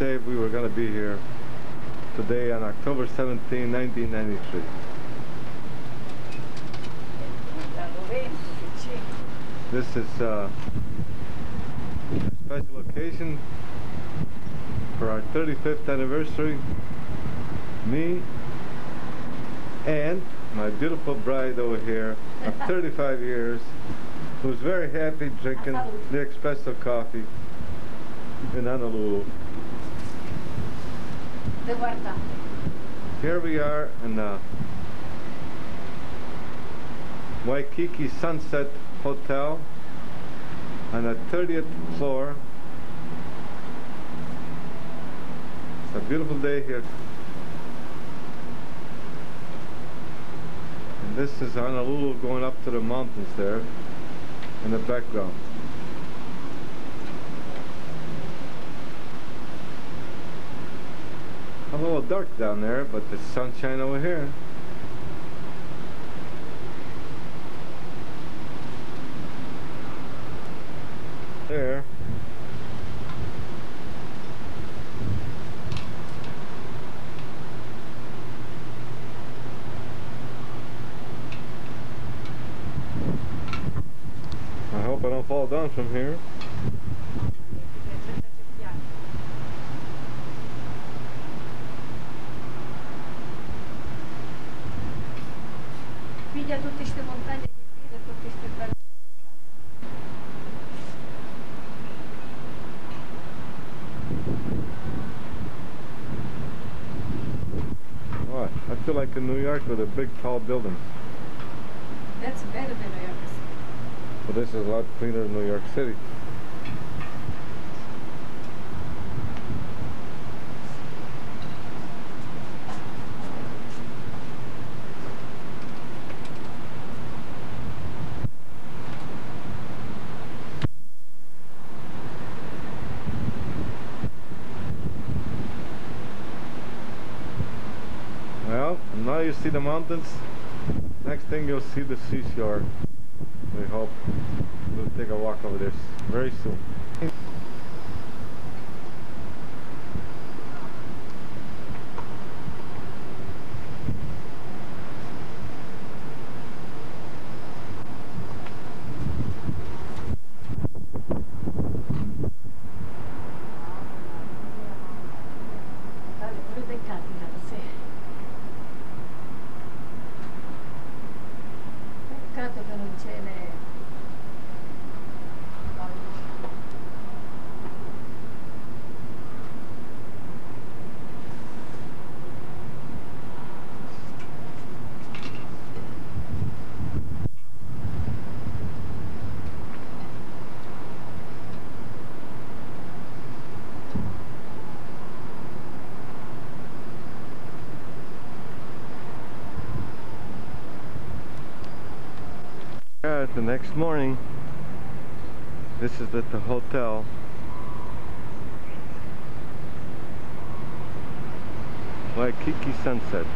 say we were going to be here today on October 17, 1993. This is a special occasion for our 35th anniversary. Me and my beautiful bride over here of 35 years, who's very happy drinking the espresso coffee in Honolulu. Here we are in the Waikiki Sunset Hotel on the 30th floor. It's a beautiful day here. And this is Honolulu going up to the mountains there in the background. A little dark down there, but the sunshine over here. There. I hope I don't fall down from here. Tutte queste montagne di Pisa, tutte queste belle. Oh, I feel like in New York with a big tall building. That's better than New York City. But this is a lot cleaner than New York City. Well, now you see the mountains. Next thing you'll see the seashore. We hope we'll take a walk over there very soon. Peccato che non c'è le... The next morning, this is at the hotel. Waikiki Sunset.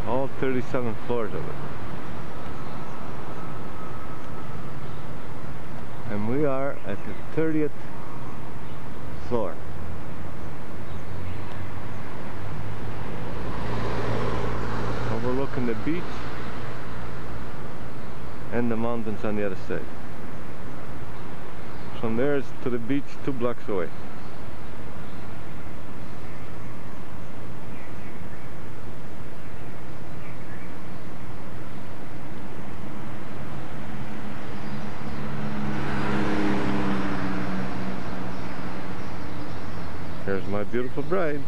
All 37 floors of it. And we are at the 30th floor. Overlooking the beach and the mountains on the other side. From there to the beach 2 blocks away. Here's my beautiful bride.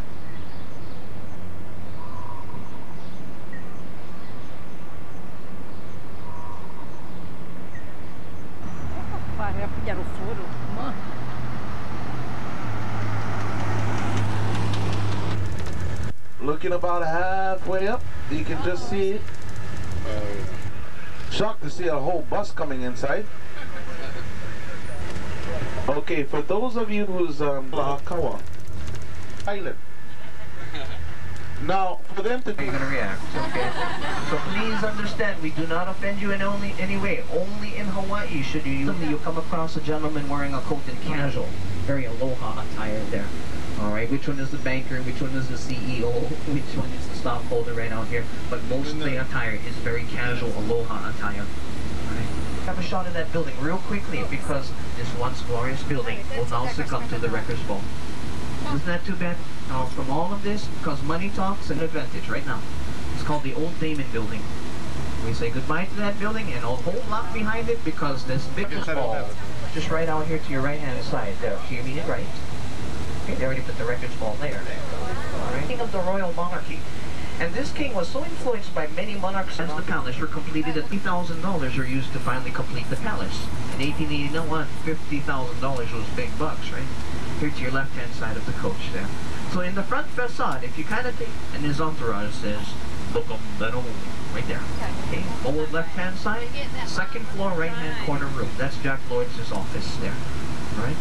Looking about halfway up, you can just see it. Shocked to see a whole bus coming inside. Okay, for those of you who's Lahakawa Island, Now, for them to How are you do going to react? Okay. So please understand, we do not offend you in any way. Only in Hawaii should you come across a gentleman wearing a coat and casual, very aloha attire there. All right, which one is the banker? Which one is the CEO? Which one is the stockholder right out here? But most of the attire is very casual aloha attire. All right. Have a shot of that building real quickly because this once glorious building will now succumb to the wrecker's ball. Isn't that too bad? Now, from all of this, because money talks, an advantage right now. It's called the Old Damon Building. We say goodbye to that building and a whole lot behind it because this big ball just right out here to your right-hand side. There, to your immediate right. Okay, they already put the records ball there. All right. King of the royal monarchy. And this king was so influenced by many monarchs since the palace were completed at $3,000 were used to finally complete the palace. In 1881, $50,000 was big bucks, right? Here to your left-hand side of the coach there. So in the front facade, if you kind of take, and his entourage says, look up that old, right there. Okay, forward left-hand side, second floor, right-hand corner room. That's Jack Lloyd's office there, all right?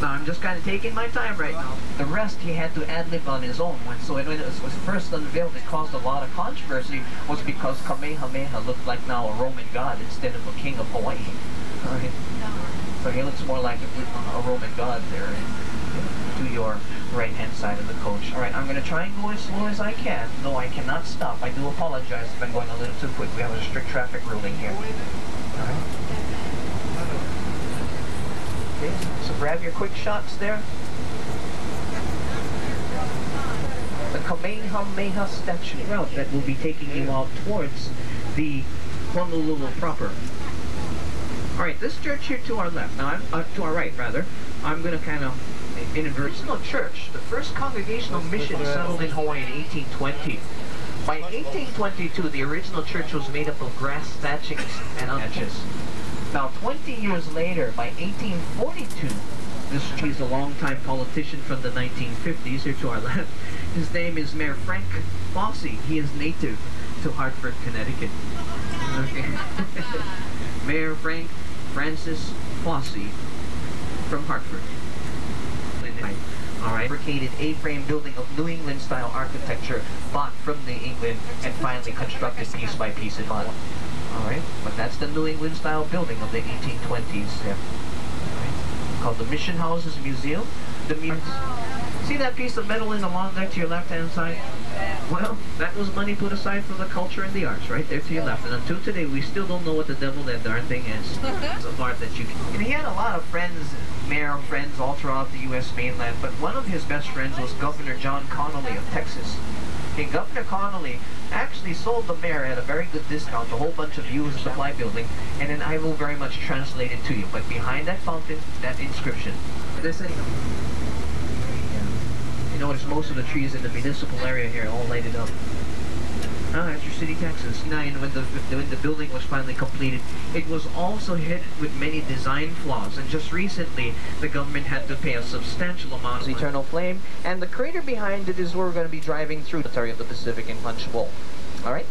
Now I'm just kind of taking my time right now. The rest he had to ad-lib on his own. When it was first unveiled, it caused a lot of controversy, was because Kamehameha looked like now a Roman god instead of a king of Hawaii. All right? So he looks more like a Roman god there to your right-hand side of the coach. All right, I'm going to try and go as slow as I can, though I cannot stop. I do apologize if I'm going a little too quick. We have a strict traffic ruling here. All right. Okay, so grab your quick shots there. The Kamehameha statue route that will be taking you out towards the Honolulu proper. Alright, this church here to our left, now to our right rather, I'm going to kind of inadvertently. Original church, the first congregational mission settled in Hawaii in 1820. By 1822, the original church was made up of grass thatchings and arches. Now, 20 years later, by 1842, he's a longtime politician from the 1950s, here to our left. His name is Mayor Frank Fosse. He is native to Hartford, Connecticut. Okay. Mayor Francis Fosse from Hartford. All right, fabricated A-frame building of New England-style architecture, bought from New England and finally constructed piece by piece in model. All right, but that's the New England-style building of the 1820s. Yeah. Right. Called the Mission Houses Museum. See that piece of metal in the long deck to your left-hand side? Well, that was money put aside for the culture and the arts, right there to your left. And until today, we still don't know what the devil that darn thing is. It's of art that you can... And he had a lot of friends, mayor friends, all throughout the U.S. mainland, but one of his best friends was Governor John Connolly of Texas. And Governor Connolly actually sold the mayor at a very good discount a whole bunch of U.S. supply building, and then I will very much translate it to you. But behind that fountain, that inscription, this is... You notice most of the trees in the municipal area here all lighted up. Ah, that's your city taxes. Now, when the building was finally completed, it was also hit with many design flaws, and just recently, the government had to pay a substantial amount of eternal flame, and the crater behind it is where we're going to be driving through the Military of the Pacific in Punch Bowl. Alright?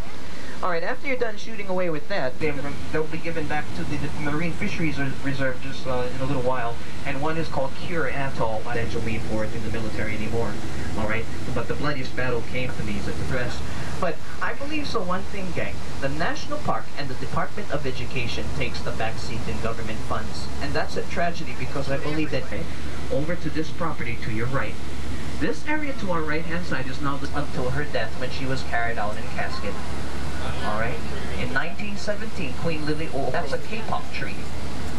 Alright, after you're done shooting away with that, they'll be given back to the Marine Fisheries Reserve just in a little while, and one is called Cure Atoll. That you'll need for it in the military anymore. Alright? But the bloodiest battle came to these at the press. But I believe so one thing, gang. The National Park and the Department of Education takes the back seat in government funds. And that's a tragedy because I believe that over to this property to your right. This area to our right-hand side is now until her death when she was carried out in a casket. Alright? In 1917, Queen Lily, that's a K-pop tree.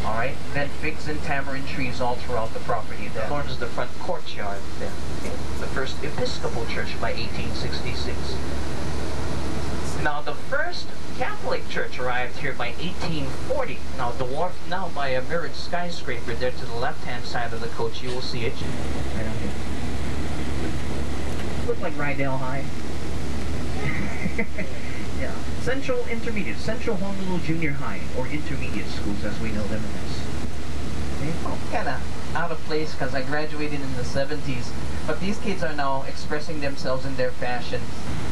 Alright? Then figs and tamarind trees all throughout the property. That forms the front courtyard there. Okay? The first Episcopal church by 1866. Now, the first Catholic church arrived here by 1840. Now, dwarfed now by a mirrored skyscraper there to the left-hand side of the coach. You will see it right out here. Look like Rydell High. Yeah. Central Intermediate, Central Honolulu Junior High, or Intermediate Schools as we know them as. Okay. Well, kind of out of place because I graduated in the 70s, but these kids are now expressing themselves in their fashion.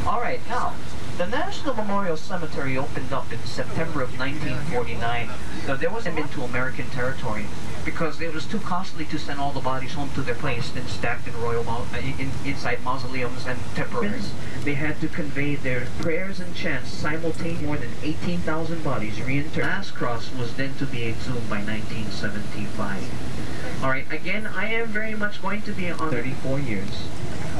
Alright, now, The National Memorial Cemetery opened up in September of 1949. Now, there was them into American territory because it was too costly to send all the bodies home to their place and stacked in inside mausoleums and temporaries. They had to convey their prayers and chants simultaneously. More than 18,000 bodies reinterred. Last cross was then to be exhumed by 1975. Alright, again, I am very much going to be on 34 years.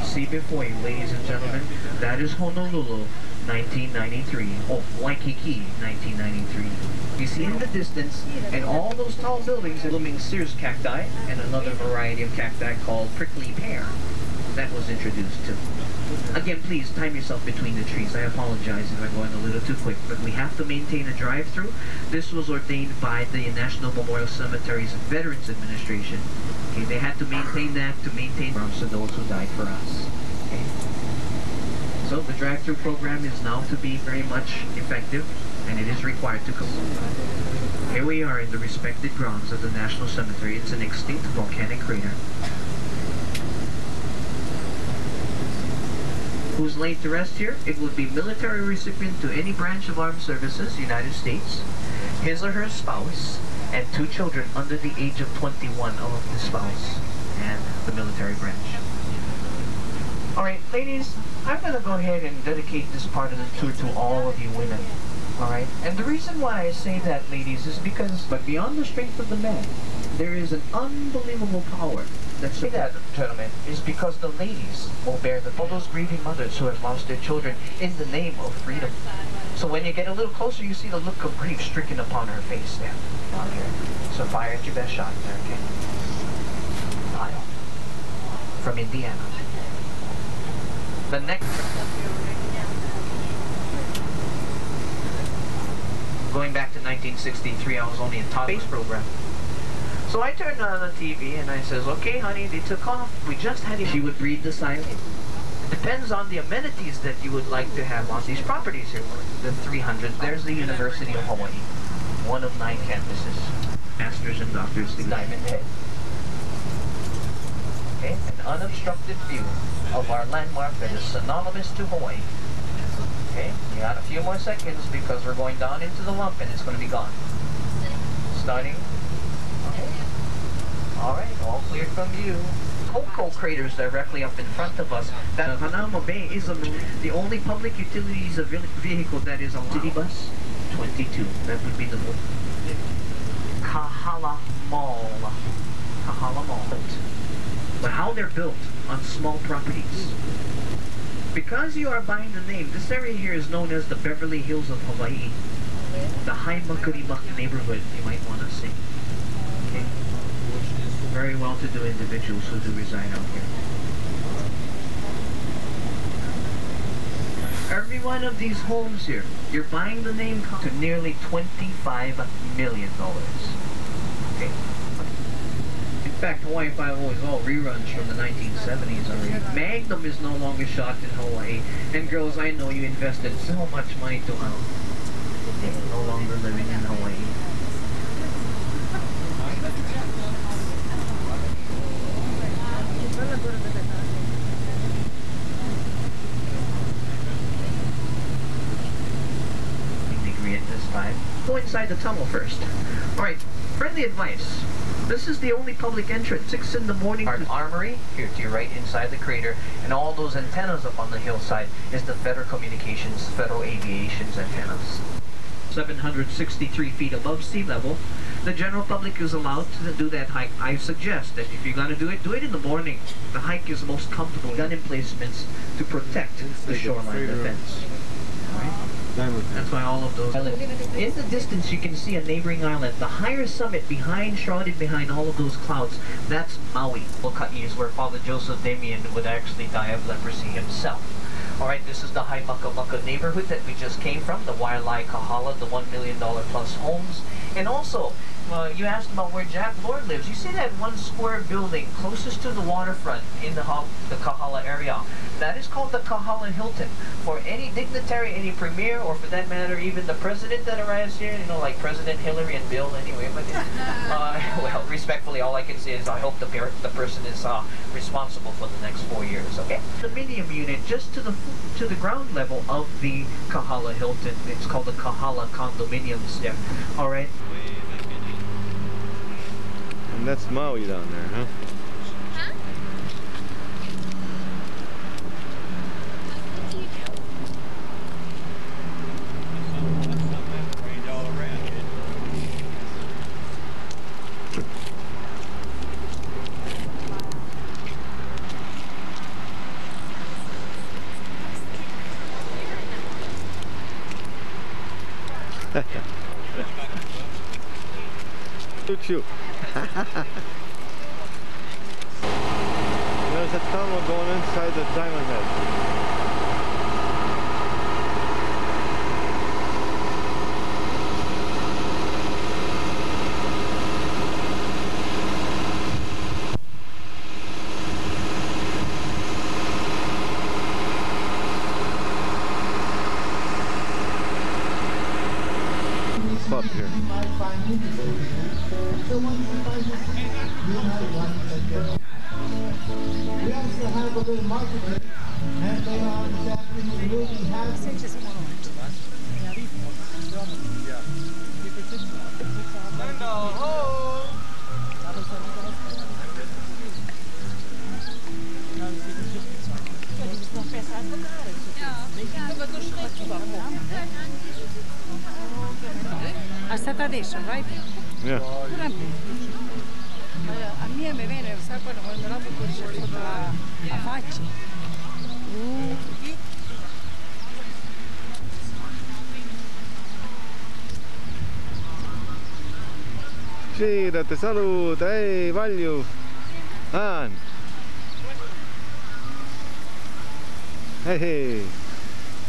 See before you, ladies and gentlemen, that is Honolulu, 1993. Oh, Waikiki, 1993. You see in the distance, and all those tall buildings, blooming Sears cacti, and another variety of cacti called prickly pear. That was introduced too. Again, please time yourself between the trees. I apologize if I'm going a little too quick, but we have to maintain a drive-through. This was ordained by the National Memorial Cemetery's Veterans Administration. Okay, they had to maintain that to maintain grounds to those who died for us. Okay. So the drive-through program is now to be very much effective, and it is required to come. Here we are in the respected grounds of the National Cemetery. It's an extinct volcanic crater. Who's laid to rest here? It would be military recipient to any branch of armed services, United States, his or her spouse, and 2 children under the age of 21 of the spouse and the military branch. Alright, ladies, I'm going to go ahead and dedicate this part of the tour to all of you women. Alright? And the reason why I say that, ladies, is because, but beyond the strength of the men, there is an unbelievable power that's that, gentlemen, is because the ladies will bear all those grieving mothers who have lost their children in the name of freedom. So when you get a little closer, you see the look of grief stricken upon her face there. Okay. So fire at your best shot there, okay? Lyle. From Indiana. The next... Going back to 1963, I was only in top space program. So I turned on the TV and I says, okay, honey, they took off. We just had it. She would breathe the silence. It depends on the amenities that you would like to have on these properties here. The 300. There's the University of Hawaii. One of 9 campuses. Masters and doctors, the Diamond Head. Okay, an unobstructed view of our landmark that is synonymous to Hawaii. Okay, you got a few more seconds because we're going down into the lump and it's going to be gone. Starting. Okay. Alright, all clear from you. Coco craters directly up in front of us. That Hanauma Bay is the only public utilities vehicle that is on city bus. 22. That would be the Kahala Mall. Kahala Mall. But how they're built on small properties. Because you are buying the name, this area here is known as the Beverly Hills of Hawaii. The High Makarimak neighborhood, you might want to say. Okay? Very well-to-do individuals who do reside out here. Every one of these homes here, you're buying the name to nearly $25 million. Okay? In fact, Hawaii Five-O is all reruns from the 1970s already. Magnum is no longer shot in Hawaii. And girls, I know you invested so much money to they're no longer living in Hawaii. Degree at this time. Go inside the tunnel first. Alright, friendly advice. This is the only public entrance. 6 in the morning. Our armory, here to your right inside the crater, and all those antennas up on the hillside is the Federal Communications, Federal Aviation's antennas. 763 feet above sea level. The general public is allowed to do that hike. I suggest that if you're going to do it in the morning. The hike is most comfortable. Gun emplacements to protect the shoreline defense. Right? That's why all of those islands. In the distance, you can see a neighboring island. The higher summit shrouded behind all of those clouds, that's Maui. Loka'i is where Father Joseph Damien would actually die of leprosy himself. Alright, this is the High Maka'maka neighborhood that we just came from, the Wailai Kahala, the $1 million plus homes. And also, you asked about where Jack Lord lives. You see that one square building closest to the waterfront in the Kahala area. That is called the Kahala Hilton. For any dignitary, any premier, or for that matter, even the president that arrives here, you know, like President Hillary and Bill anyway, but, well, respectfully, all I can say is I hope the person is responsible for the next 4 years. Okay. Condominium unit just to the ground level of the Kahala Hilton. It's called the Kahala condominiums there. All right. And that's Maui down there, huh? Choo-choo. There's a tunnel going inside the Diamond Head. Up here. We also have a little marketing, and they are this afternoon will be having A stata adesso, right? Yeah. Pure a me. A mia mi viene, sai quando mi lavo con la faccia? Cira, te saluta, ehi, voglio. Han. Hey,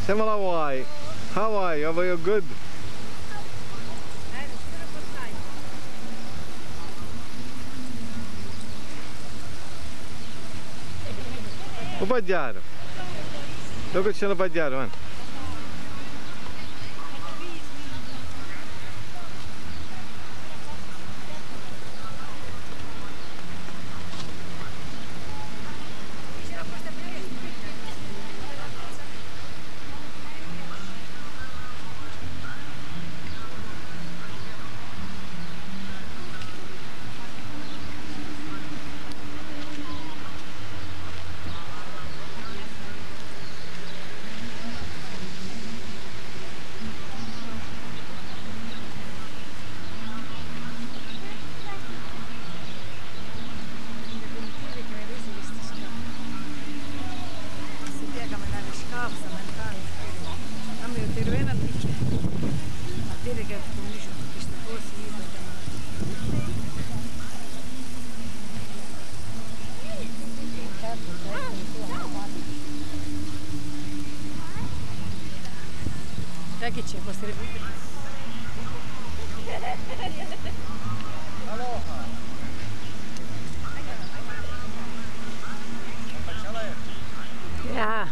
siamo alla Hawaii. Hawaii, how are you? Good? O Baggiaro. Dove c'è il Baggiaro, man? Che c'è? Yeah.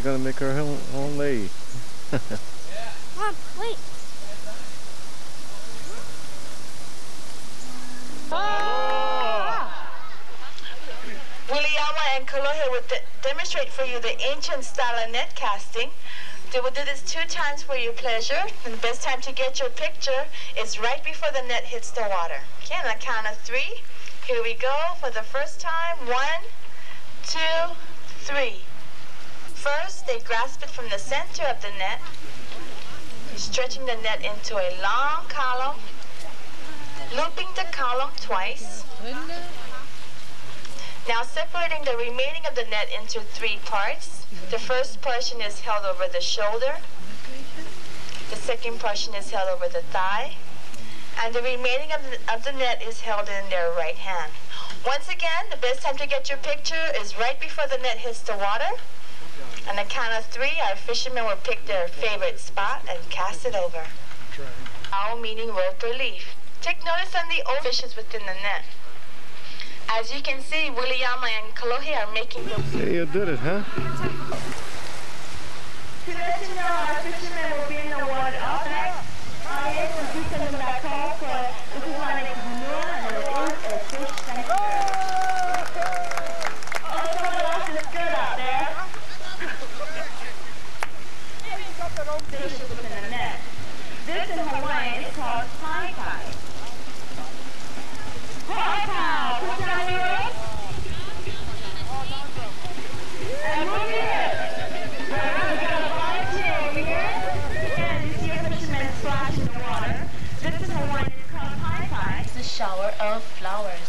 gonna make her own lay. Mom, wait. Williama and Kalohe will demonstrate for you the ancient style of net casting. They will do this 2 times for your pleasure. And the best time to get your picture is right before the net hits the water. Okay, on the count of 3. Here we go for the first time. 1, 2, 3. First, they grasp it from the center of the net, stretching the net into a long column, looping the column twice. Now separating the remaining of the net into 3 parts. The first portion is held over the shoulder. The second portion is held over the thigh. And the remaining of the net is held in their right hand. Once again, the best time to get your picture is right before the net hits the water. On the count of 3, our fishermen will pick their favorite spot and cast it over. Ao meaning rope or leaf. Take notice on the old fishes within the net. As you can see, Williama and Kalohe are making the... Hey, you did it, huh? To let you know, our fishermen will be in the water all night. This is my name Canoa, and it is a fish sanctuary. Oh, someone else is good out there. Fish within the net. This in Hawaiian is called pai pai. Pai pai! Put it on your wrist. And move your hips. Now we got a volunteer over here. And you see a fisherman splash in the water. This in Hawaiian is called pai pai. It's a shower of flowers.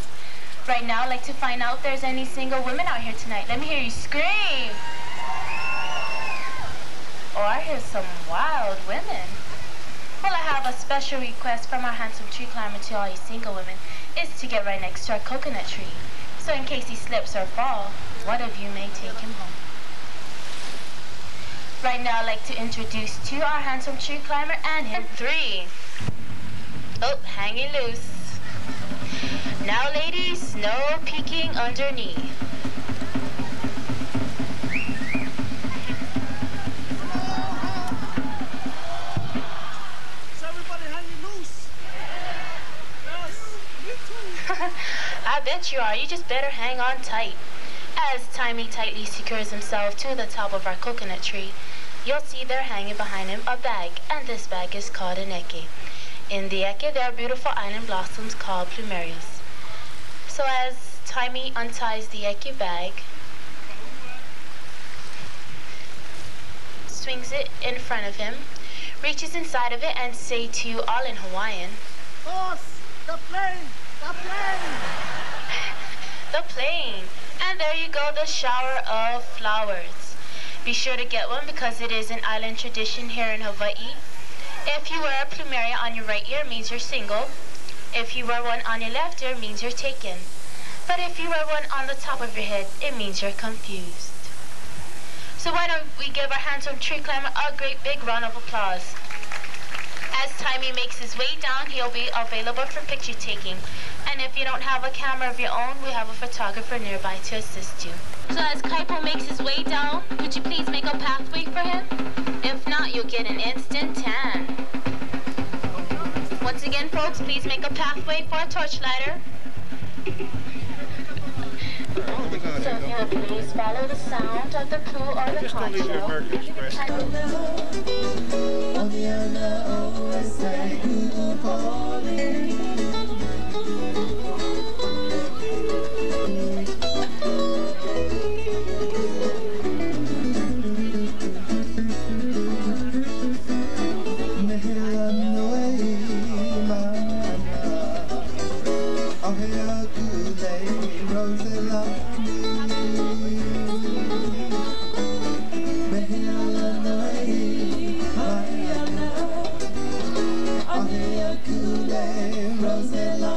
Right now, I'd like to find out if there's any single women out here tonight. Let me hear you scream. Oh, I hear some wild women. Well, I have a special request from our handsome tree climber to all you single women. Is to get right next to our coconut tree. So in case he slips or falls, one of you may take him home. Right now, I'd like to introduce to our handsome tree climber and him 3. Oh, hanging loose. Now, ladies, no peeking underneath. I bet you are. You just better hang on tight. As Timey tightly secures himself to the top of our coconut tree, you'll see there hanging behind him a bag, and this bag is called an eke. In the eke, there are beautiful island blossoms called plumerias. So as Timey unties the eke bag, swings it in front of him, reaches inside of it, and say to you all in Hawaiian, Boss, the plane! The plane! The plane. And there you go, the shower of flowers. Be sure to get one because it is an island tradition here in Hawaii. If you wear a plumeria on your right ear, it means you're single. If you wear one on your left ear, it means you're taken. But if you wear one on the top of your head, it means you're confused. So why don't we give our handsome tree climber a great big round of applause. As Timey makes his way down, he'll be available for picture taking. And if you don't have a camera of your own, we have a photographer nearby to assist you. So as Kaipo makes his way down, would you please make a pathway for him? If not, you'll get an instant tan. Once again, folks, please make a pathway for a torchlighter. So if you would please follow the sound of the poo or the poncho. Rosella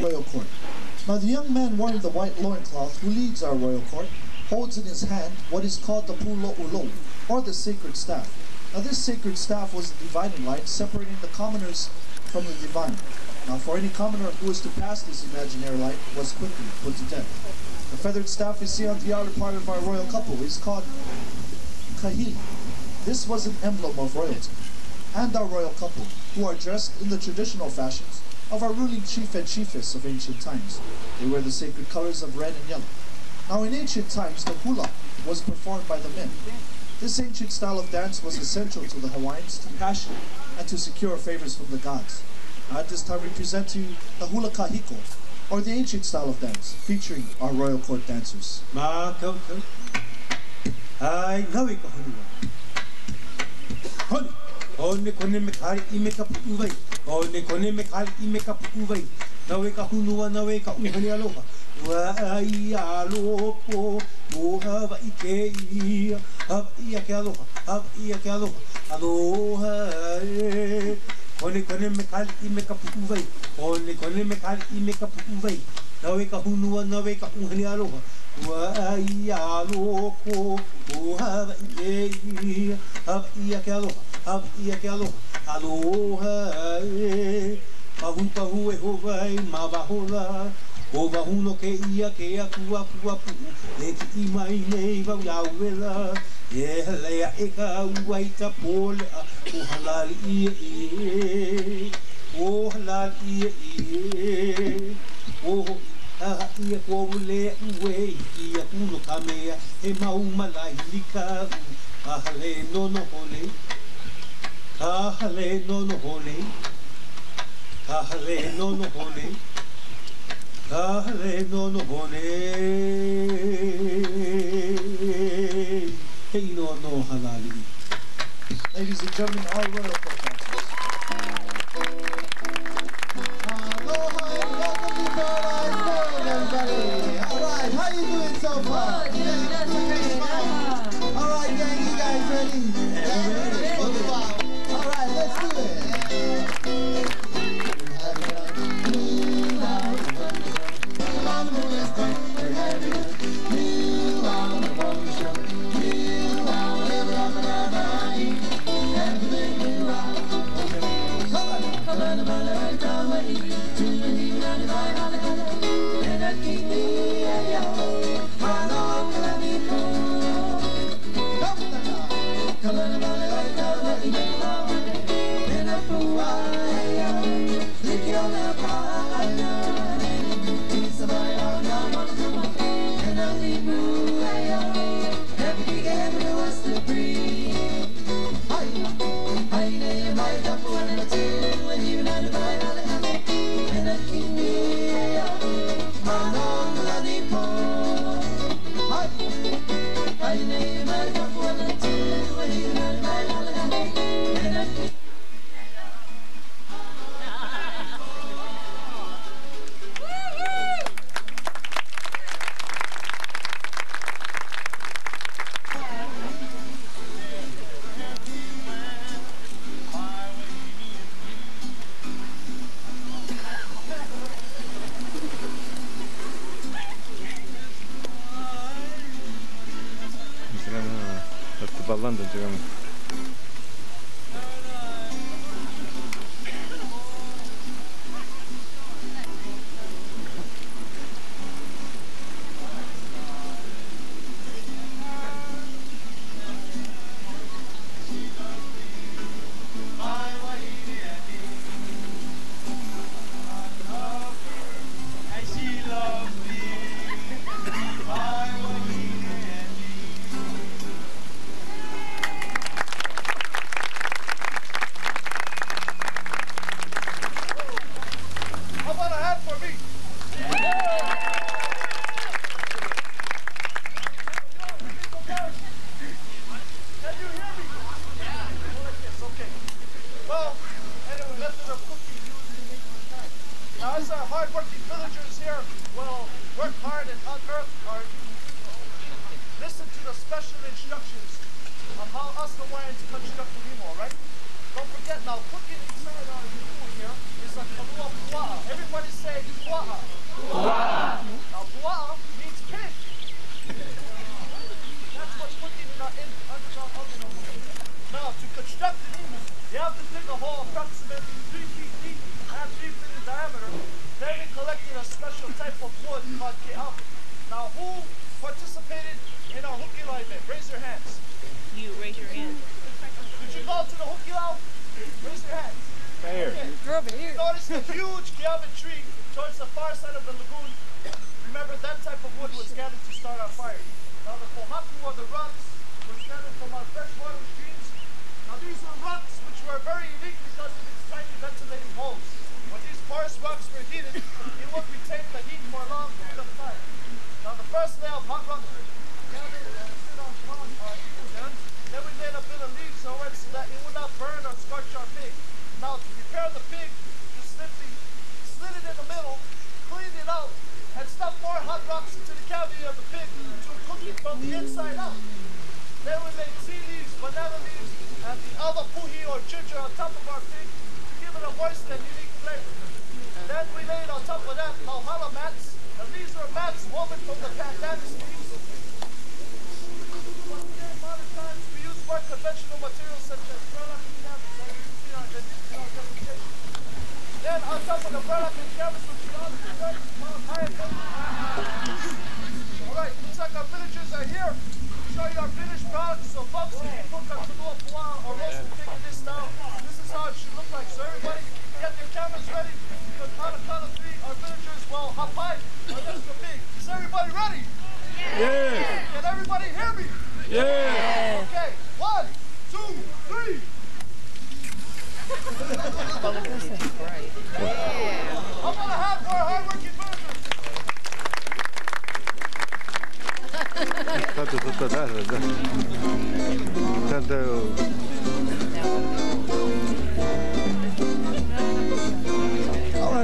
Royal court. Now the young man wearing the white loincloth who leads our royal court holds in his hand what is called the pulo ulo, or the sacred staff. Now this sacred staff was the dividing line separating the commoners from the divine. Now for any commoner who was to pass this imaginary line was quickly put to death. The feathered staff you see on the outer part of our royal couple is called kahili. This was an emblem of royalty. And our royal couple, who are dressed in the traditional fashions of our ruling chief and chiefess of ancient times. They wear the sacred colors of red and yellow. Now in ancient times, the hula was performed by the men. This ancient style of dance was essential to the Hawaiians to passion and to secure favors from the gods. Now at this time we present to you the hula kahiko, or the ancient style of dance, featuring our royal court dancers. One kone me kari I me ka pu'uwai. One kone me kari I me ka pu'uwai. Nawe ka hunua, nawe ka uhani aloha. Wai aloko, o Hawaii ke ia. Hawaii ke aloha, Hawaii ke aloha. Aloha e. One kone me kari I me ka pu'uwai. One kone me kari I me ka pu'uwai. Nawe ka hunua, nawe ka uhani aloha. Wai aloko, o Hawaii ke ia. Hawaii ke aloha. Hawaii ke aloha, aloha e. Pahu pahu e howai, mawahola. O wahuno ke ia ke aku aku aku. E ki I mai nei wau iauela. E halea e ka uai ta pole a. O halali ia ie. O halali ia ie. O haha ia kua ule ue. Ia kuno ka mea e mau malai lika. Ahale nono hole. Kahale no no hone, kahale no no hone, kahale no no hone. Hey no no halali. Ladies and gentlemen, our royal court dancers. Aloha and welcome to Paradise World, everybody. All right, how you doing so far? That's a great smile. All right, gang, you guys ready? Yeah, ready. Wow. All right, let's do it. 지금.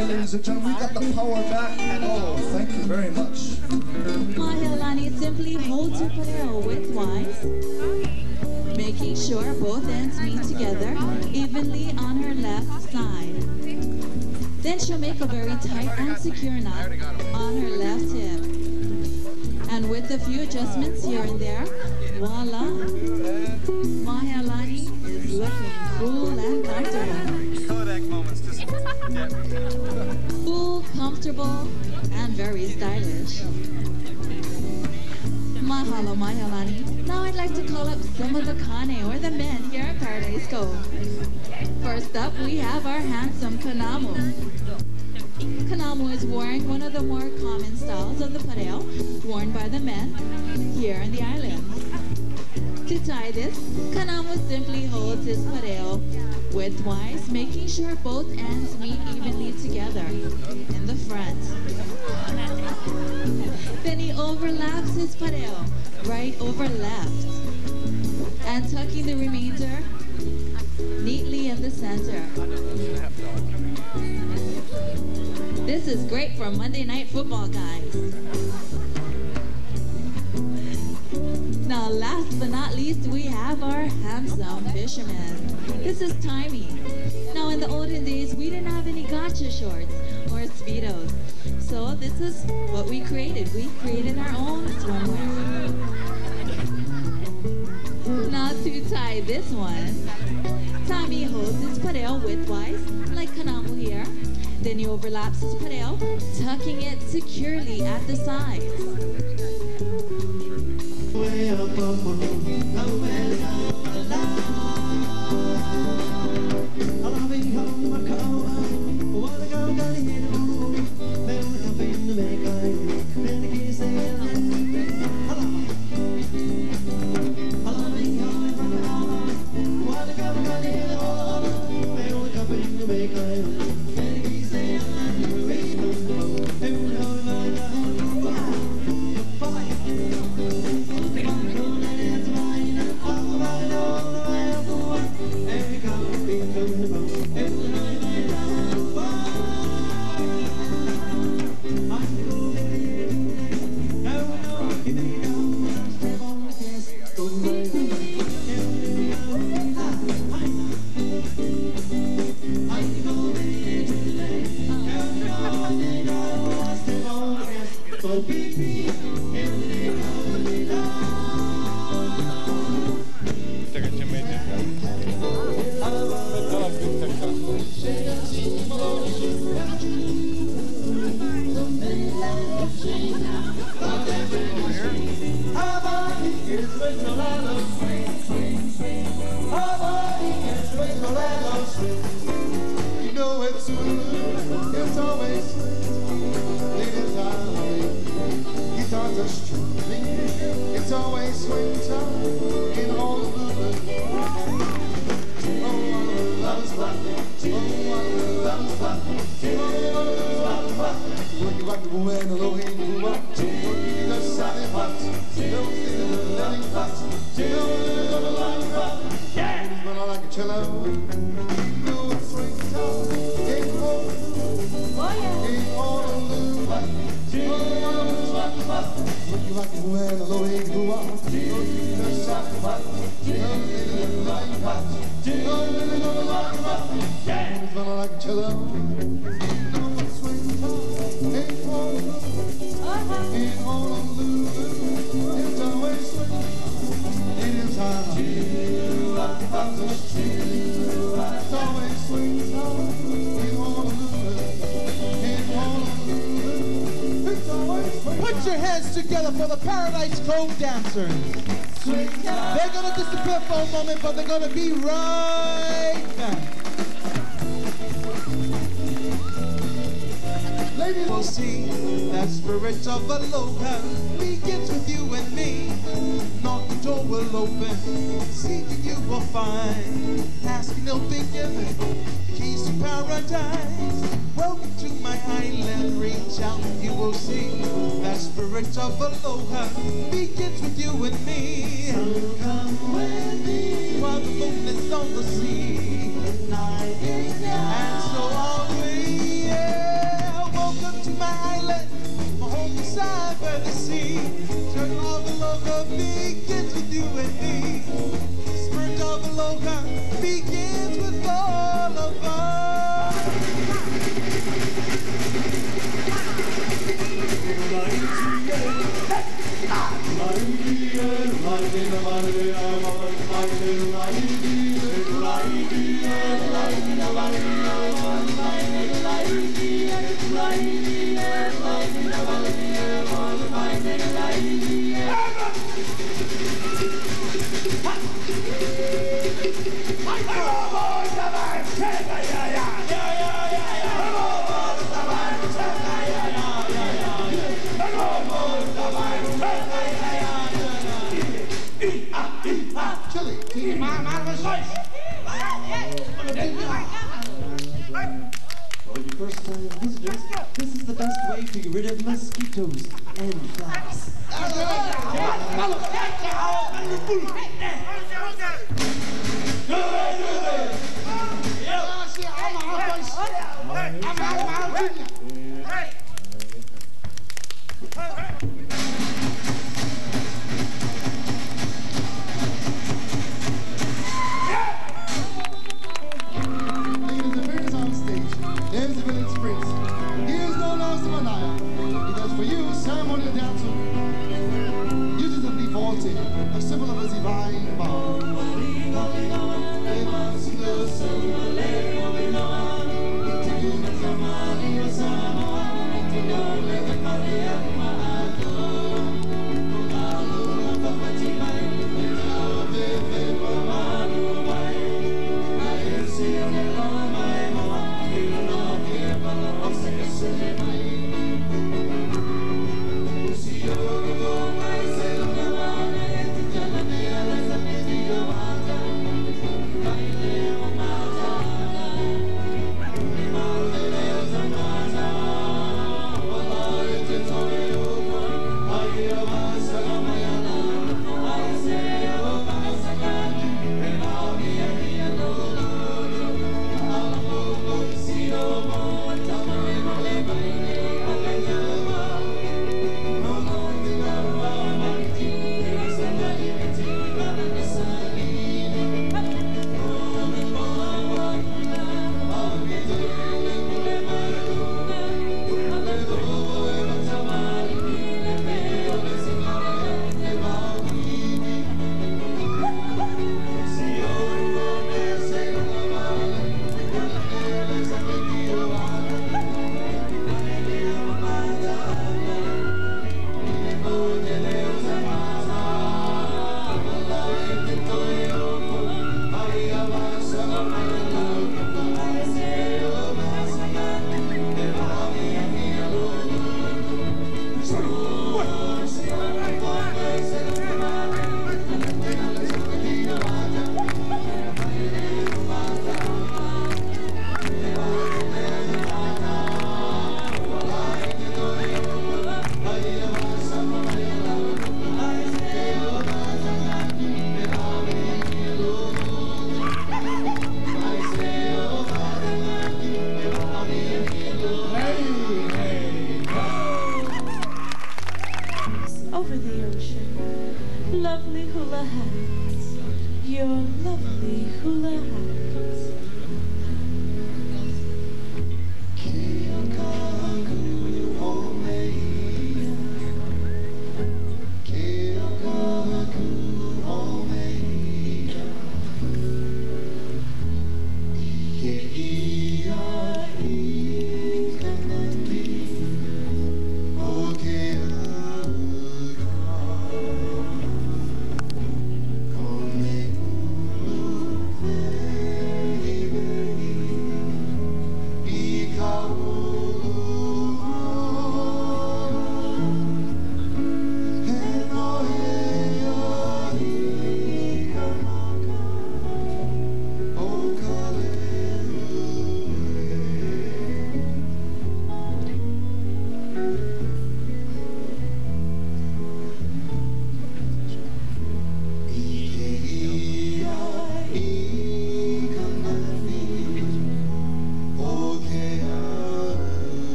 Ladies and gentlemen, we got the power back. Oh, thank you very much. Mahealani simply holds her pareo widthwise, making sure both ends meet together evenly on her left side. Then she'll make a very tight and secure knot on her left hip. And with a few adjustments here and there, voila! Mahealani is looking cool and comfortable. Kodak moments, just Cool, comfortable, and very stylish. Mahalo, Mahealani. Now I'd like to call up some of the Kane, or the men here at Paradise Cove. First up, we have our handsome Kanamu. Kanamu is wearing one of the more common styles of the pareo worn by the men here in the islands. To tie this, Kanamu simply holds his pareo widthwise, making sure both ends meet evenly together in the front. Then he overlaps his pareo right over left and tucking the remainder neatly in the center. This is great for Monday Night Football, guys. Now, last but not least, we have our handsome fisherman. This is Timey. Now, in the olden days, we didn't have any gotcha shorts or speedos. So this is what we created. We created our own swimwear. Now, to tie this one. Tommy holds his pareo widthwise, like Kanamu here. Then he overlaps his pareo, tucking it securely at the sides. Put your hands together for the Paradise Cove dancers. They're going to disappear for a moment, but they're going to be right back. Ladies will see that spirit of aloha begins with you and me. Knock, the door will open, seeking you will find. Asking they'll be given keys to paradise. Welcome to my island, reach out, you will see that spirit of aloha begins with you and me. So come with me while the moon is on the sea. And so are we, yeah. Welcome to my island, my home beside by the sea. Turn of aloha begins with you and me. Spirit of aloha begins with all of us. For your first-time visitors, this is the best way to get rid of mosquitoes and flies. A symbol of a divine bond.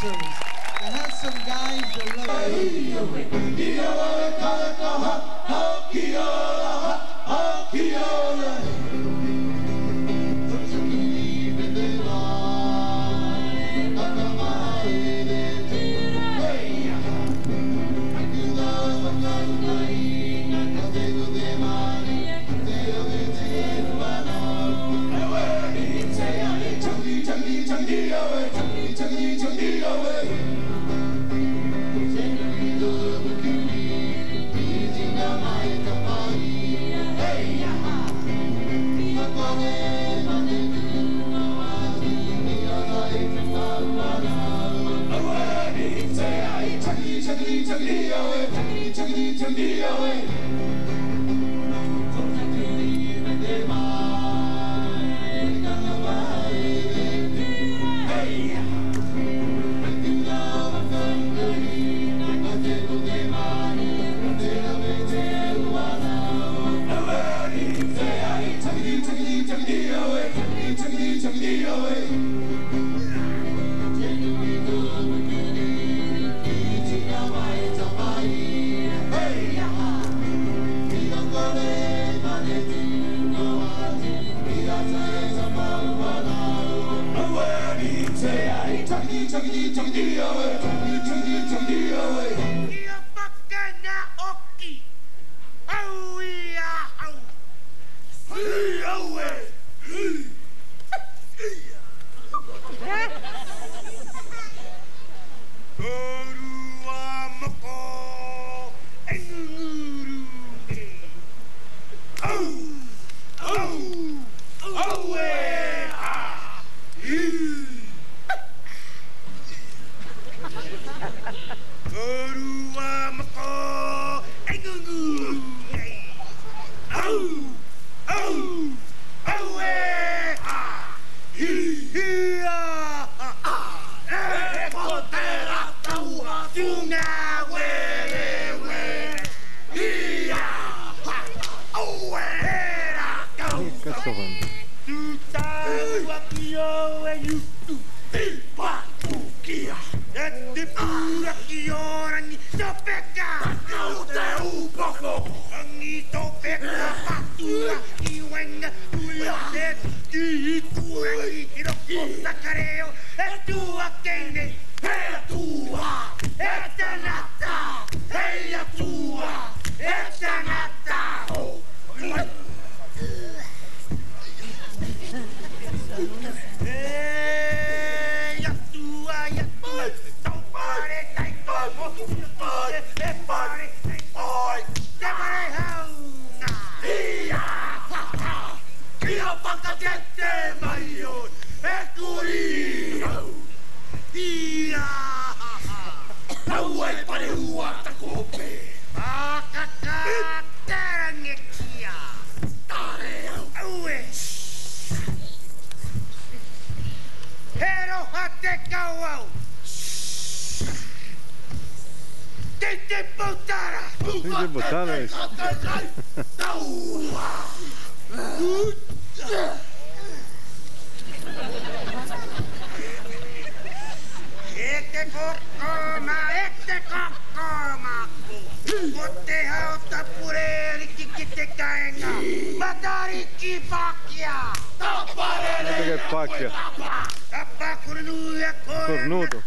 dancers, the handsome guys that cornuto.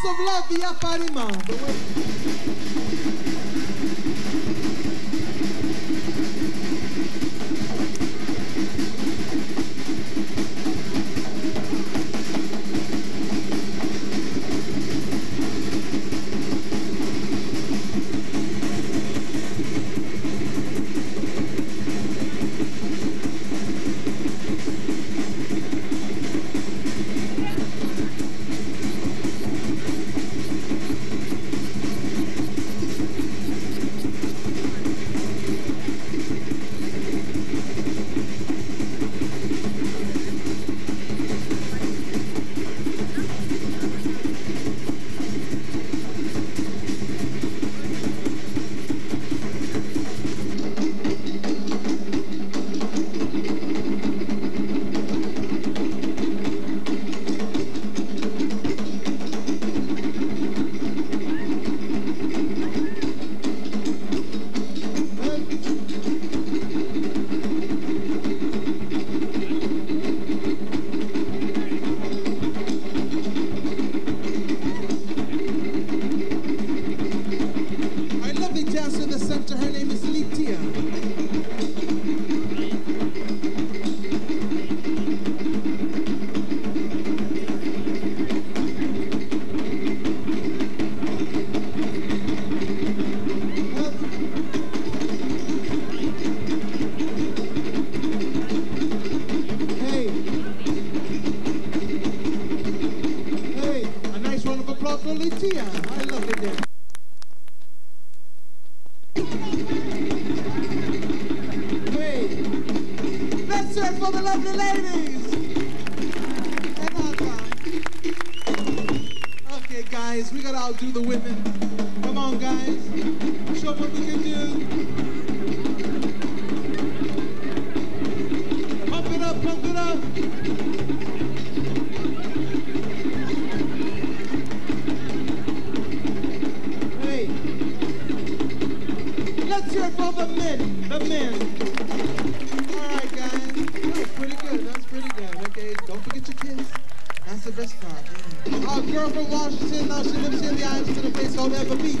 Of love via Farima. the ladies. Okay, guys, we gotta outdo the women. Come on, guys. Show what we can do. Pump it up, pump it up. Hey. Let's hear it for the men. The men. All right, guys. That's pretty good. That's pretty good. Okay, don't forget your kids. That's the best part. Yeah. Our girl from Washington, now she lives here in the islands in a place called Ever Beach.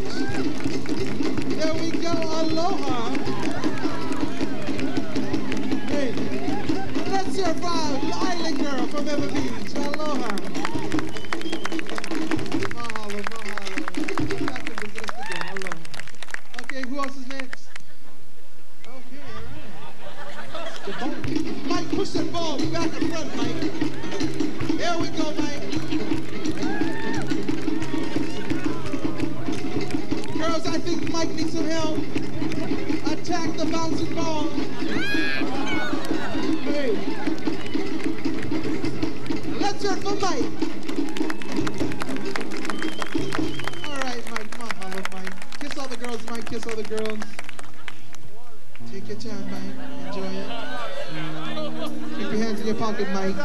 There we go, aloha. Hey, let's hear for our island girl from Ever Beach. Aloha. Mahalo, mahalo. Back in business again. Aloha. Okay, who else is next? Okay, all right. Mike, push that ball back in front, Mike. There we go, Mike. Girls, I think Mike needs some help. Attack the bouncing ball. Hey. Let's hear it for Mike. All right, Mike. Mahalo, Mike. Kiss all the girls, Mike. Kiss all the girls. Take your time, Mike. Enjoy it. Keep your hands in your pocket, Mike.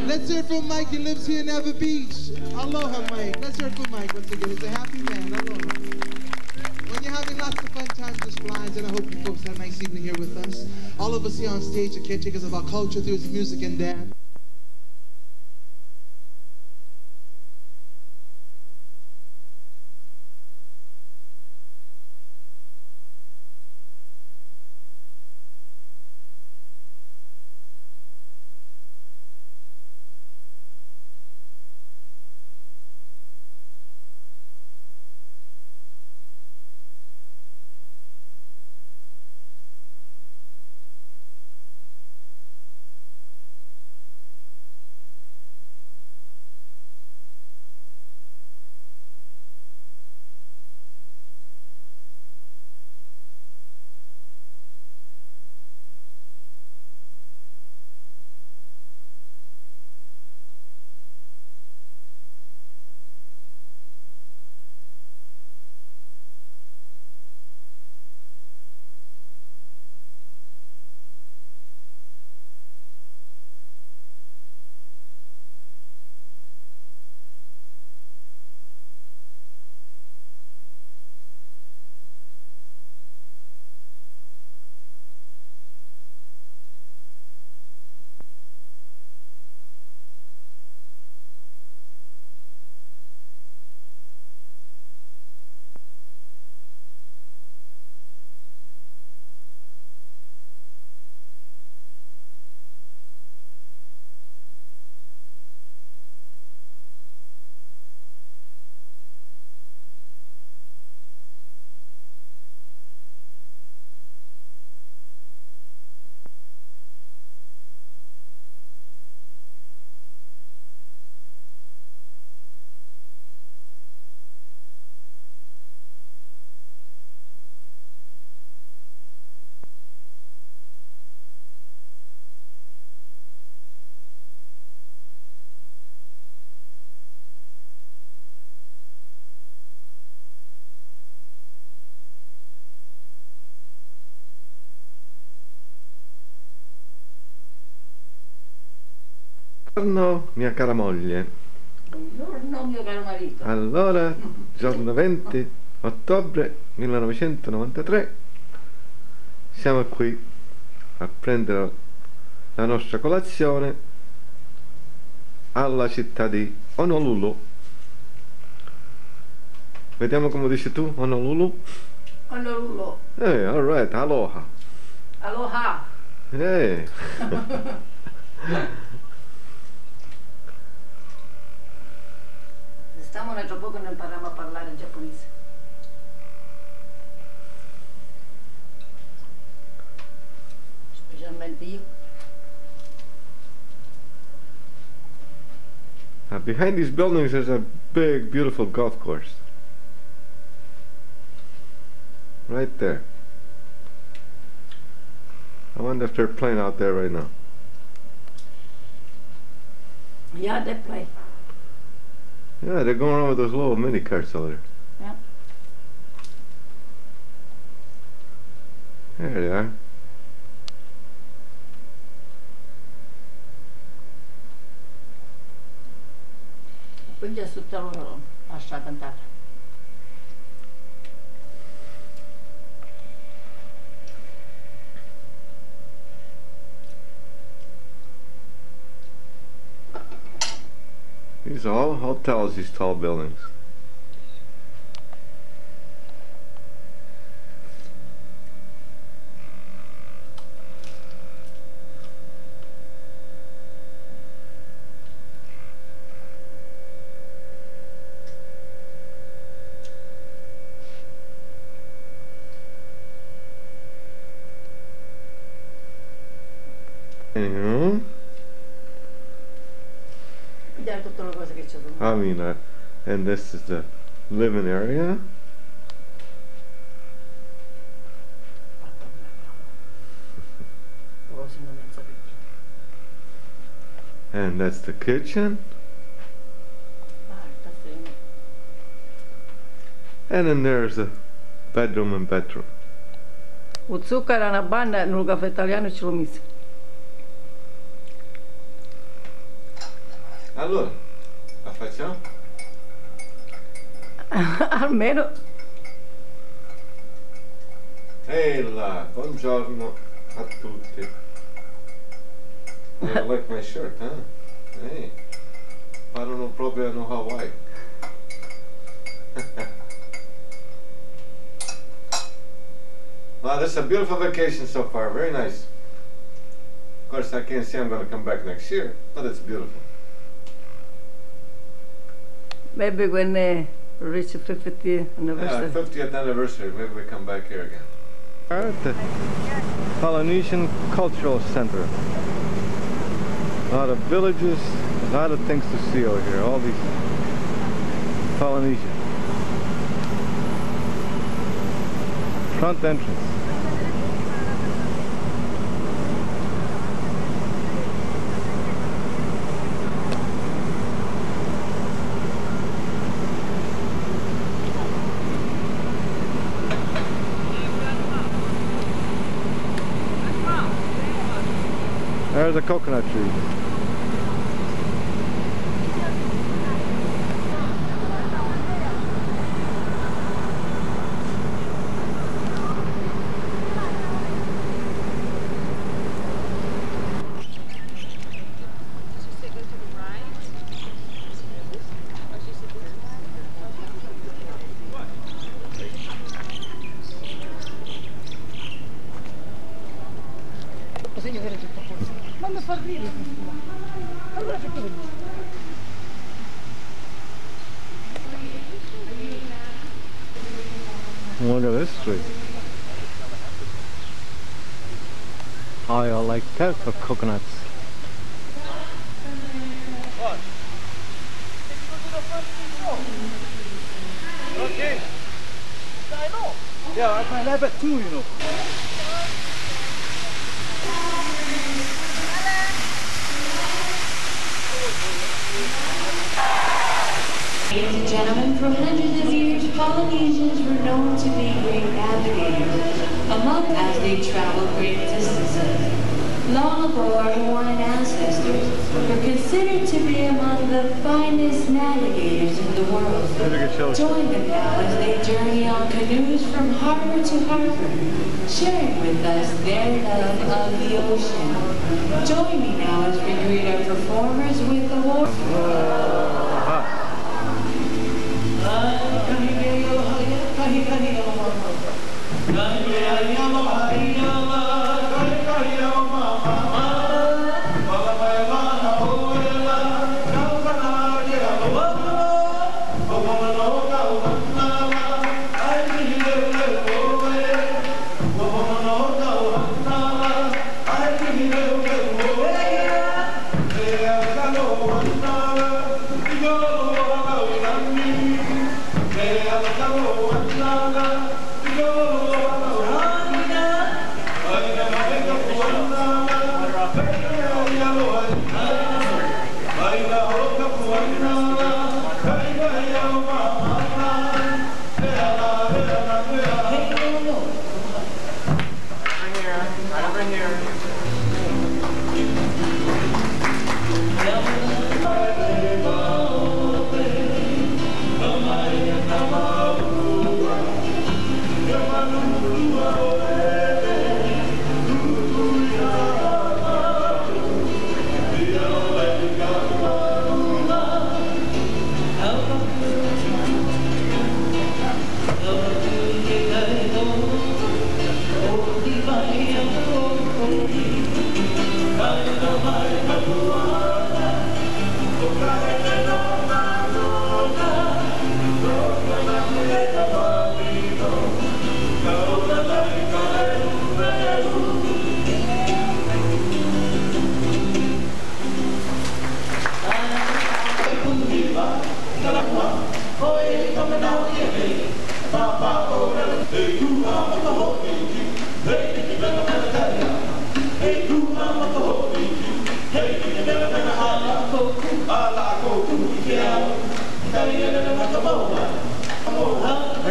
Let's hear it for Mike. He lives here in Ever Beach. Aloha, Mike. Let's hear it for Mike once again. He's a happy man. Aloha. When you're having lots of fun times just flies, and I hope you folks had a nice evening here with us. All of us here on stage are caretakers of our culture through its music and dance. Buongiorno mia cara moglie. Buongiorno mio caro marito. Allora, giorno 20 ottobre 1993, siamo qui a prendere la nostra colazione alla città di Honolulu. Vediamo come dici tu, Honolulu? Honolulu. Alright, aloha. Aloha. Stiamo tra poco ne impariamo a parlare in giapponese. Specialmente io. Behind these buildings there's a big, beautiful golf course. Right there. I wonder if they're playing out there right now. Yeah, they play. Yeah, they're going around with those little mini carts over there. Yeah. There they are. Quindi è tutta loro lasciata andare. These are all hotels, these tall buildings. Anywho, Vedere tutte le cose che ci sono. I mean, and this is the living area. And that's the kitchen. And then there's a bedroom and bedroom. O zucchero era una banda nel caffè italiano ce l'ho messo. Allora, la facciamo? Almeno. Ehi là, buongiorno a tutti. I like my shirt, huh? Hey, parlano proprio in Hawaii. Wow, this is a beautiful vacation so far, very nice. Of course, I can't say I'm going to come back next year, but it's beautiful. Maybe when they reach 50th anniversary. Yeah, 50th anniversary, maybe we come back here again. At the Polynesian Cultural Center. A lot of villages, a lot of things to see over here, all these Polynesian. Front entrance. There's a coconut tree. Quando fa ridere allora c'è quello. Look at this tree. I like that for coconuts. Okay. I know. Yeah, I can have it too, you know. Ladies and gentlemen, for hundreds of years, Polynesians were known to be great navigators, among as they traveled great distances. Long ago, our Hawaiian ancestors were considered to be among the finest navigators in the world. Join them now as they journey on canoes from harbor to harbor, sharing with us their love of the ocean. Join me now as we greet our performers with the war.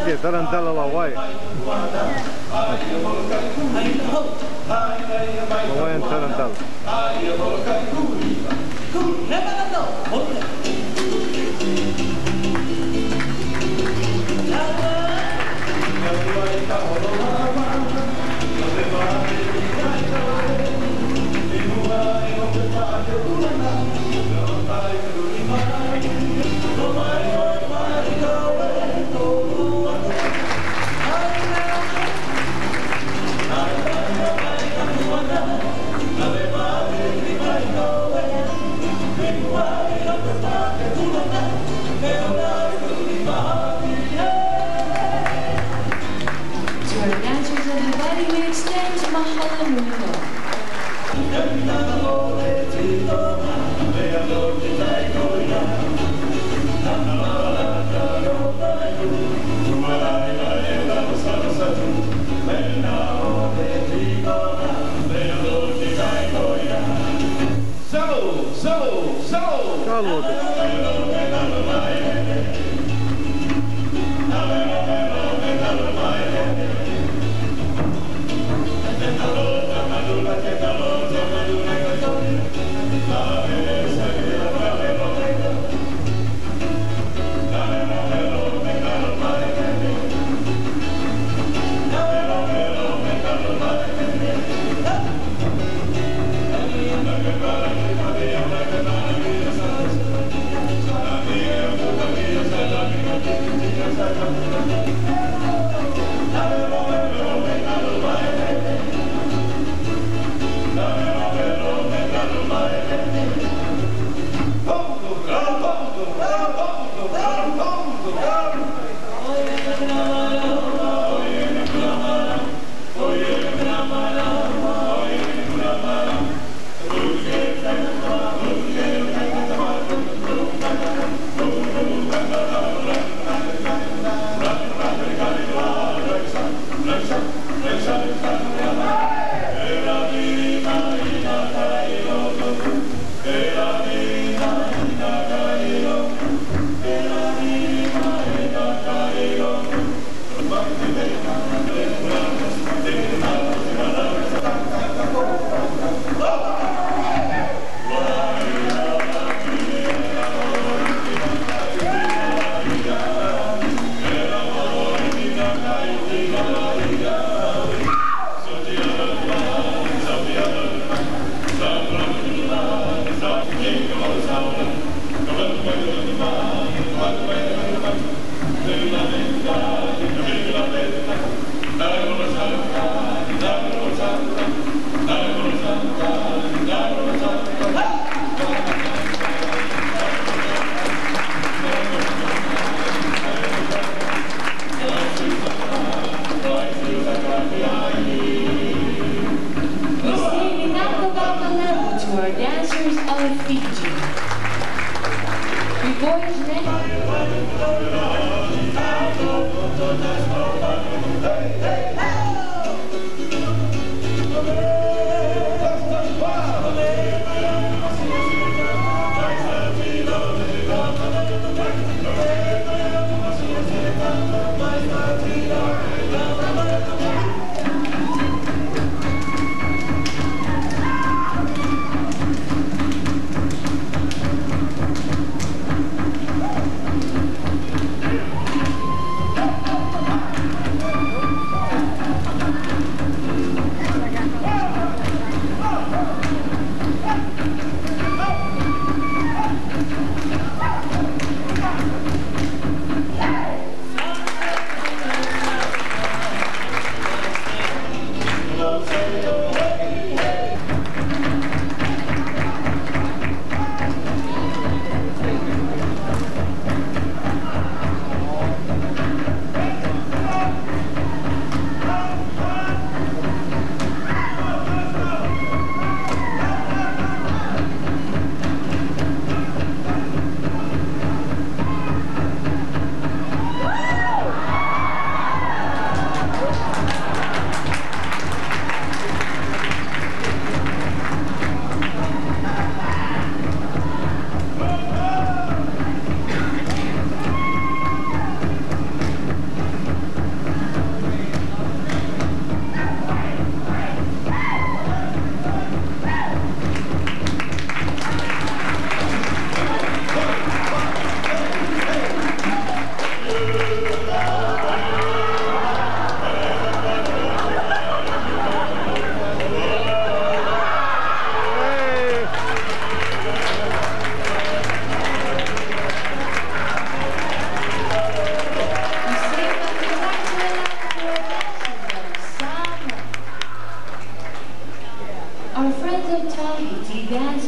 Okay, tarantella la white. Hawaiian tarantella.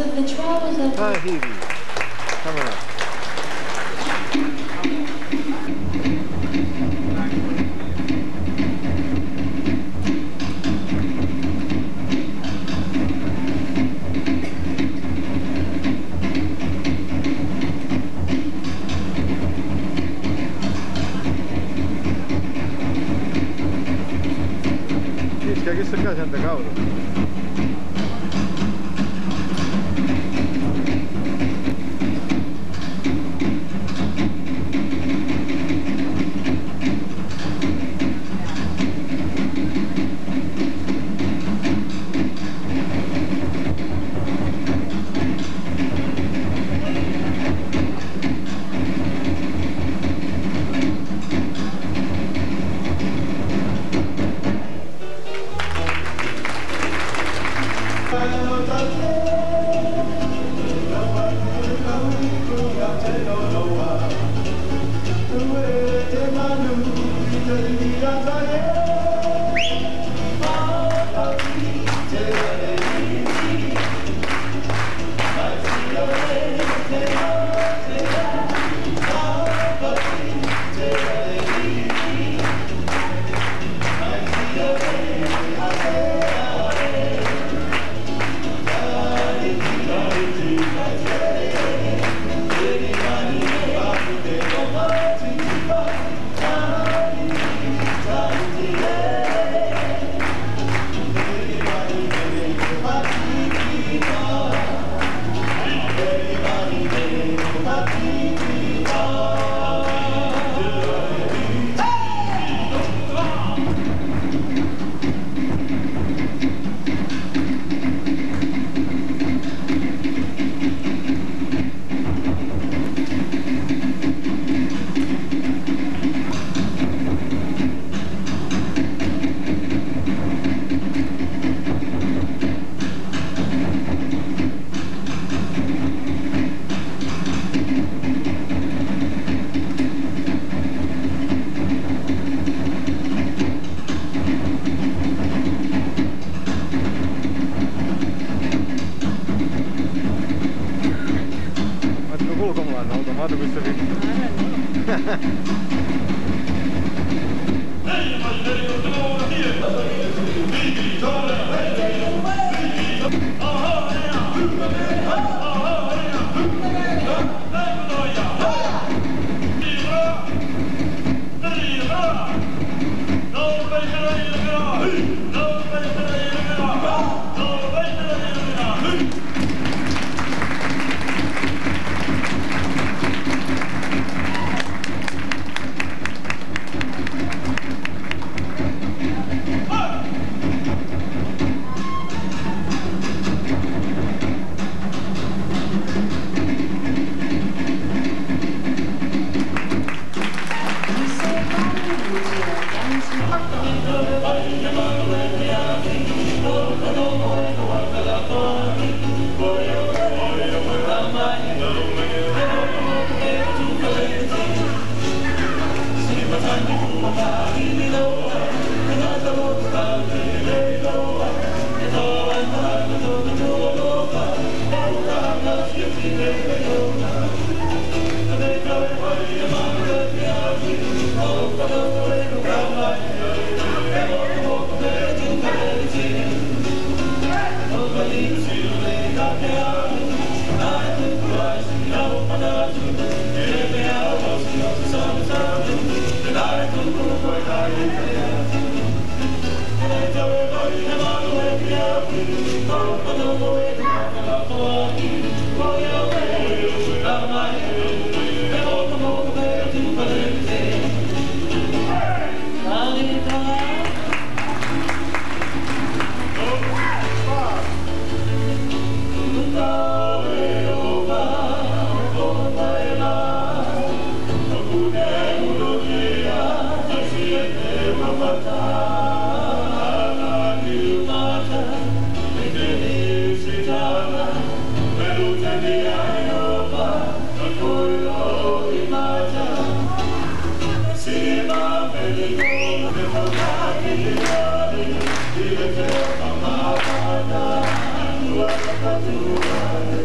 of the travels of Tahiti. Coming up. Que aquí se casan de cabros. Mother was I Thank you.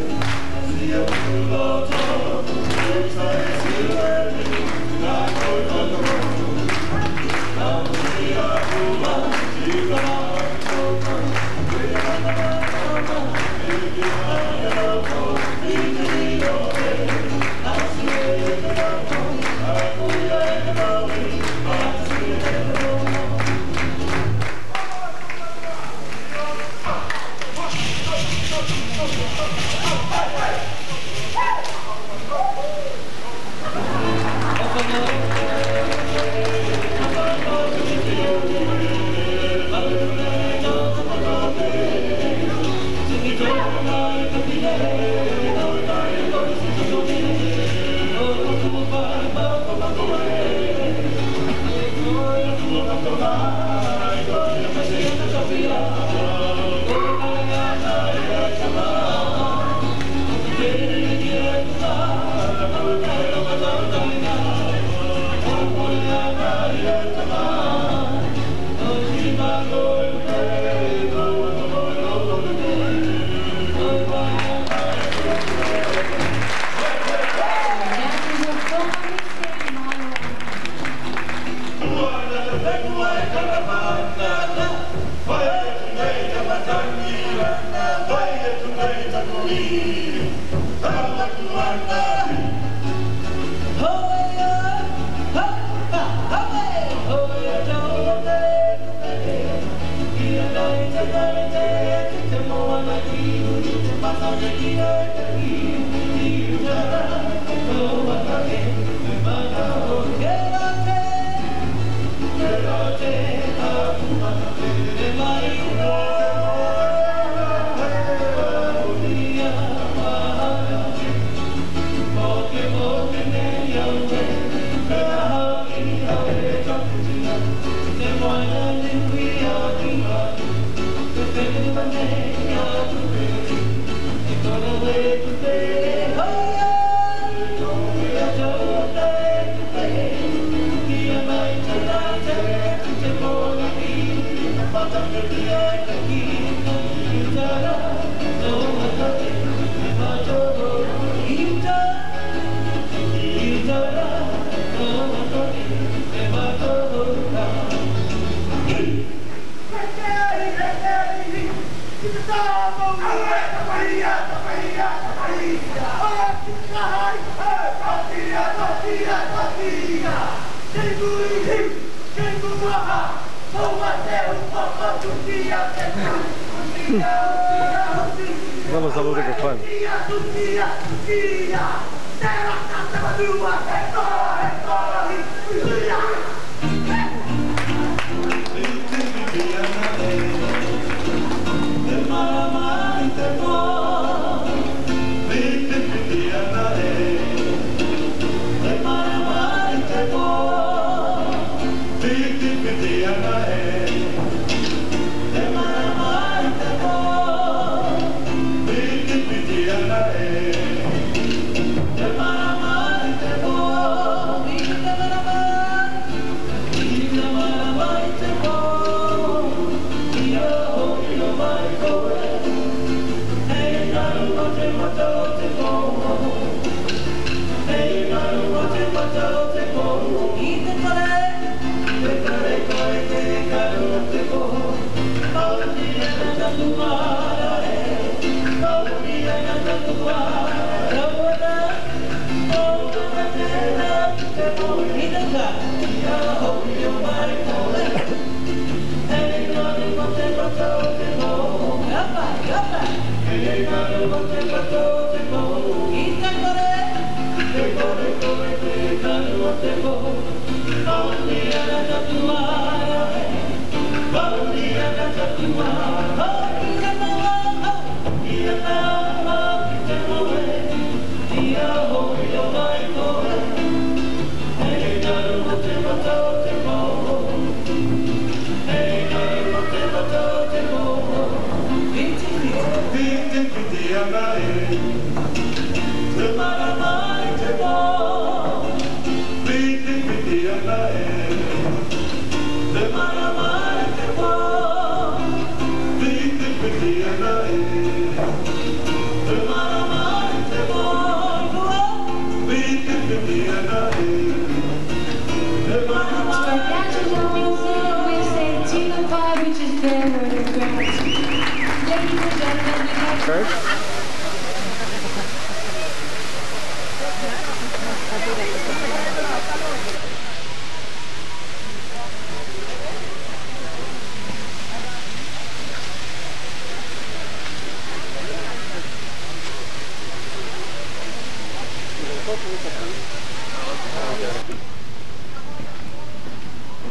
Vamos a looking for fun.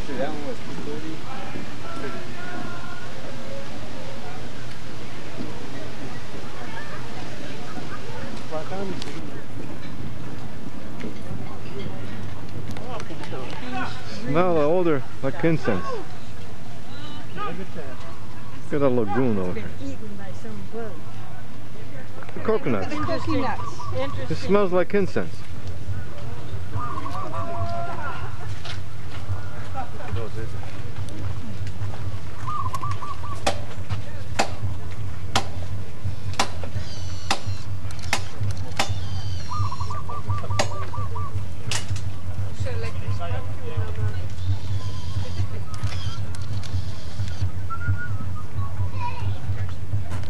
See, that one was 230. Smell older, like incense. Look at that lagoon over here. The coconuts. It smells like incense.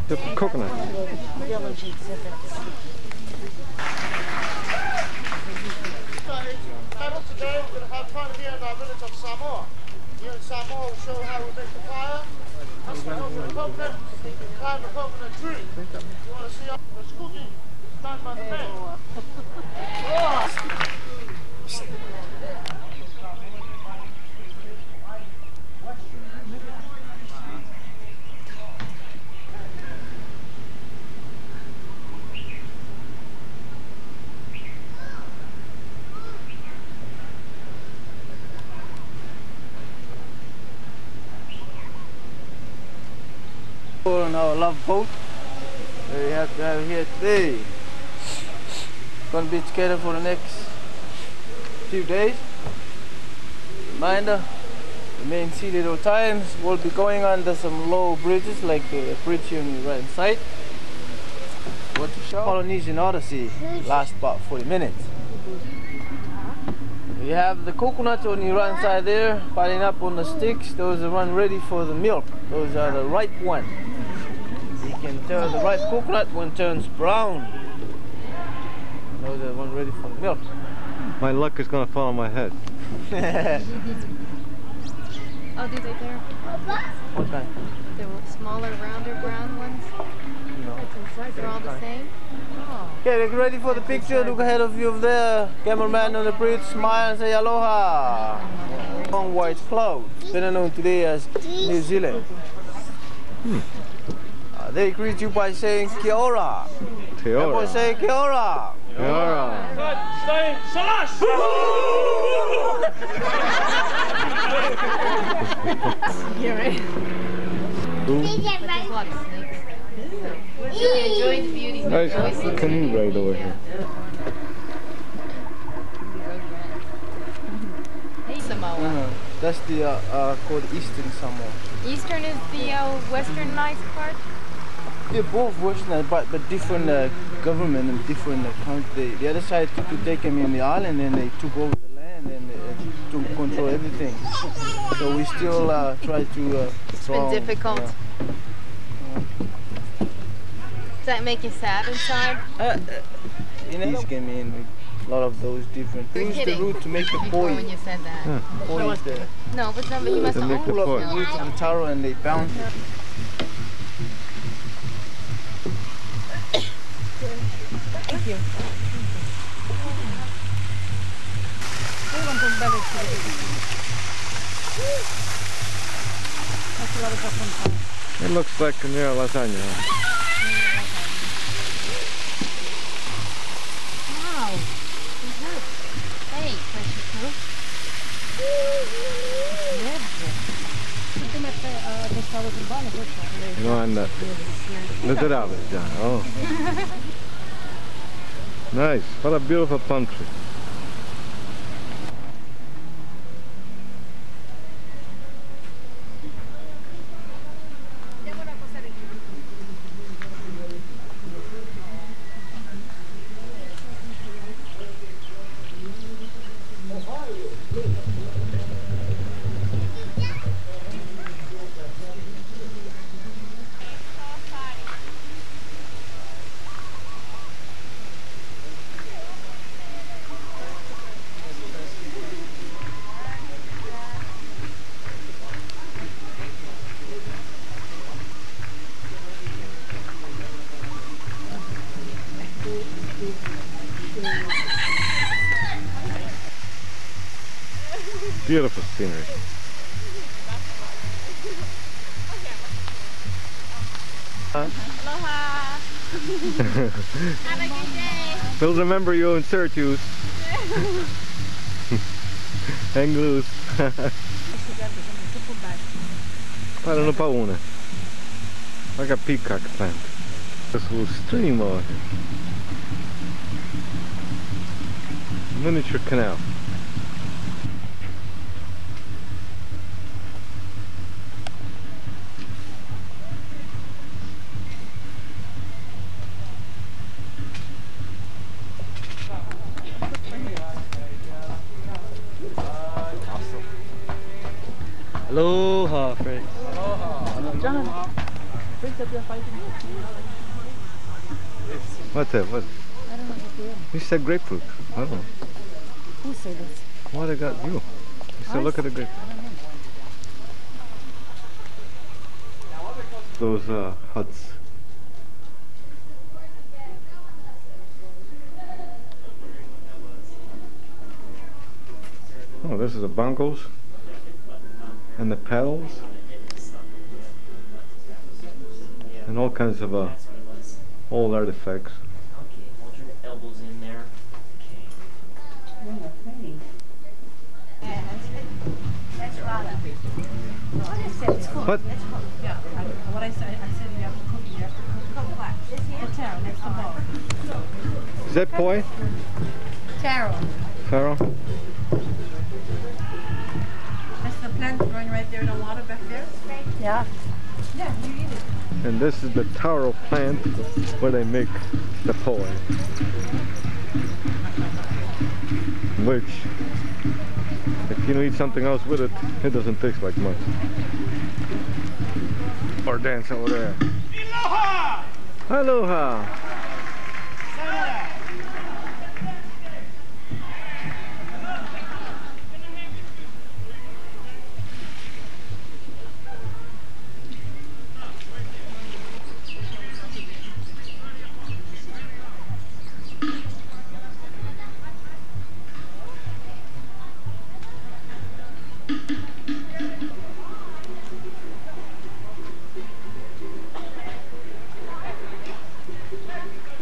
The coconut. Today we're going to have fun here in our village of Samoa. Here in Samoa we'll show you how we make the fire. That's the coconut. Climb the coconut tree. You want to see how it's cooking? Stand by the bed. On our love boat that we have to have here today. Gonna be together for the next few days. Reminder, the main city of times will be going under some low bridges like the bridge here on the right side. What to show? Polynesian Odyssey lasts about 40 minutes. You have the coconuts on your right side there, piling up on the sticks. Those are one ready for the milk. Those are the ripe ones. You can tell the ripe coconut when it turns brown. Those are one ready for the milk. My luck is gonna fall on my head. Oh, do they there? What kind? The smaller, rounder brown ones? No. They're all the same? Oh. Okay, get ready for the picture. Look ahead of you over there. Cameraman on the bridge, smile and say aloha. Long white cloud, better known today as New Zealand. They greet you by saying kia ora. Kia ora. Everyone say kia ora. Kia ora. Stay salash! You're right. There's a lot of snakes. Enjoy the beauty. Nice canoe ride over here. Hey, Samoa. That's the called Eastern Samoa. Eastern is the westernized part? They're both westernized, but different government and different country. The other side took to take them in the island, and they took over the land and to control everything. So we still try to. It's been difficult. Does that make you sad inside? These came in with a lot of those different. You're Use the kidding. root to make the Before poi. when you said that. Poi is there. No, but somebody, you must have Pull owned up the roots of the taro and they bounce it. Thank you. It looks like near lasagna. Wow. Hey, precious No, I'm not. Literally, John. Oh. Nice. What a beautiful palm tree. Beautiful scenery. Aloha. Have a good day. We'll remember you in Syracuse. Hang loose. Parano pa una. Like a peacock plant. This little stream over here. Miniature canal. Aloha, Fred. Aloha. What's that? What? I don't know what they are. You said grapefruit. I don't know. Who said this? What I got you? You said look at the grapefruit. Those huts. Oh, this is the bongos and the paddles and all kinds of old artifacts. Okay, hold your elbows in there. What? Yeah, what I said you have to cook. You have to cook what? The taro, that's the bowl. Is that poi? Taro. Taro? That's the plant growing right there in the water back there? Yeah. Yeah, you eat it. And this is the taro plant where they make the poi. Which, if you eat something else with it, it doesn't taste like much. Or dance over there. Aloha! Aloha!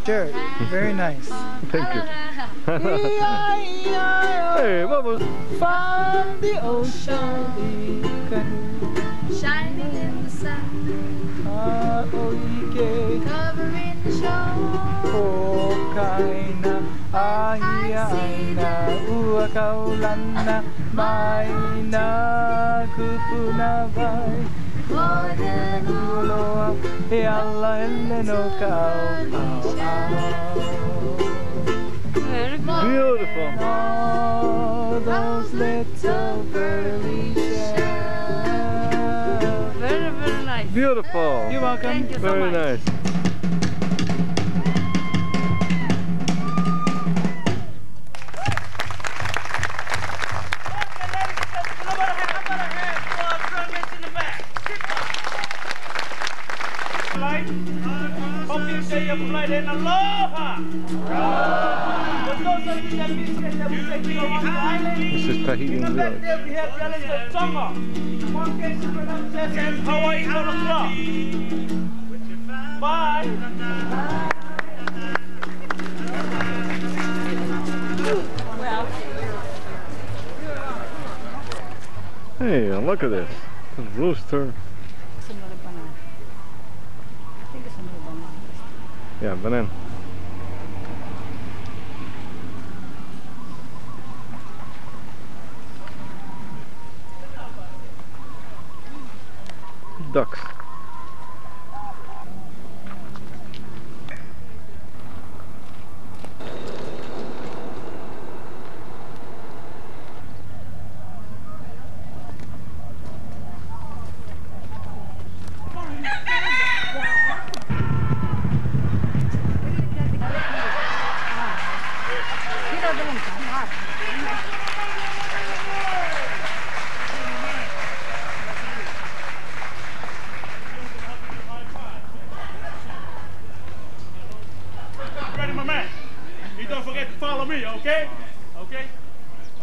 Sure, very nice. Thank you. Hey, vamos. From the ocean, Shining in the sun, covering the shore. Kaina, Ahiana, Uakaulana, Maina, Kupunavai. Uloa, e alla no Beautiful. All those little pearly shells. Very, very nice. Beautiful. You're welcome. Thank you so Very much. nice. Hope you say your flight in aloha! For those of you that miss it, that we take you around the island. This is Tahitian Back village. there we have the island of Tonga. One case of pronunciation and Hawaii on the clock. Bye! Hey, look at this. The rooster. It's another banana. I think it's another banana. Yeah, banana. Ducks. Ready, my man? You don't forget to follow me, okay? Okay?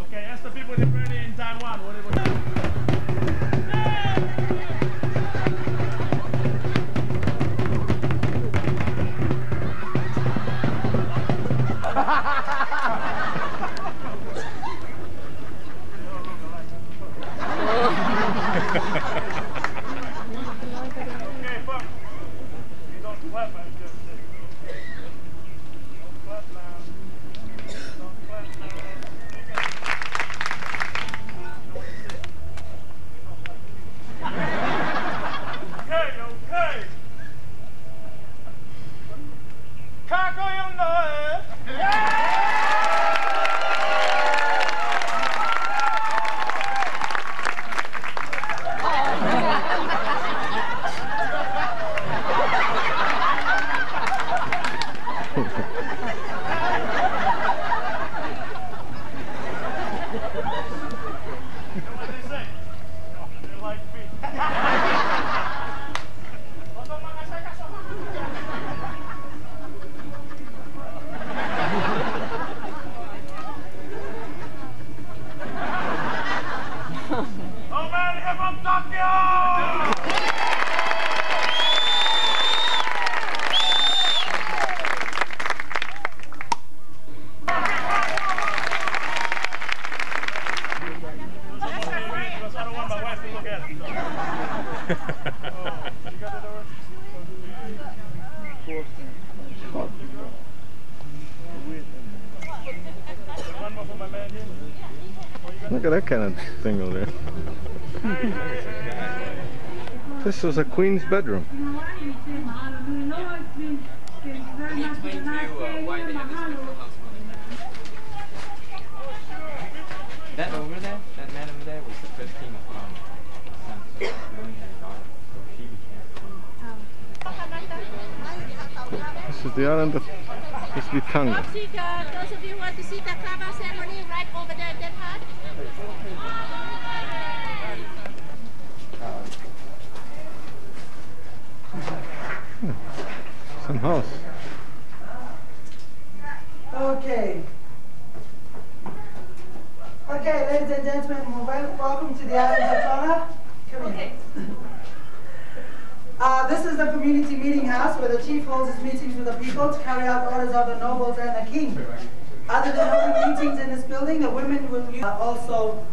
Okay. Okay, ask the people that ready in Taiwan what it was. Look at that kind of thing over there. This was a queen's bedroom. That over there, that man over there was the first king of He had a daughter, so she became queen. This is the island of Tonga. Those of you who want to see the Kava ceremony, right over there, that part. Some house. Okay. Okay, ladies and gentlemen, welcome to the island of Tonga. Come here. This is the community meeting house where the chief holds his meetings with the people to carry out orders of the nobles and the king. Other than holding meetings in this building, the women will use also,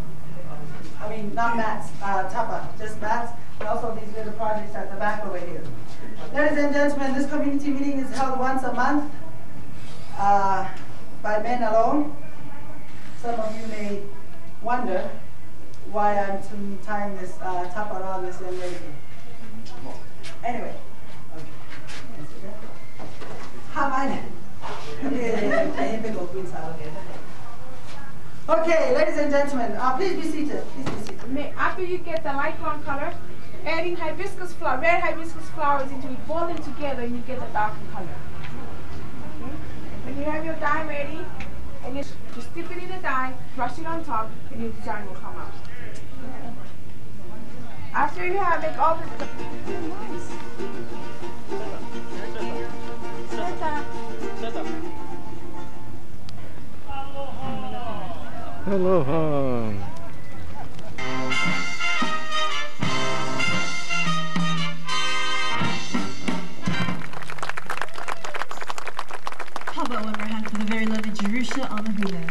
not mats, tapa, just mats, and also these little projects at the back over here. Ladies and gentlemen, this community meeting is held once a month by men alone. Some of you may wonder why I'm tying this tapa around this young lady. Anyway. Okay, ladies and gentlemen, please be seated. Please be seated. After you get the light brown color, adding hibiscus flower, red hibiscus flowers into it, boiling together, and you get a darker color. Okay? When you have your dye ready, and you just dip it in the dye, brush it on top, and your design will come out. After you have it all the Aloha. How about one more hand for the very lovely Jerusha on the hula?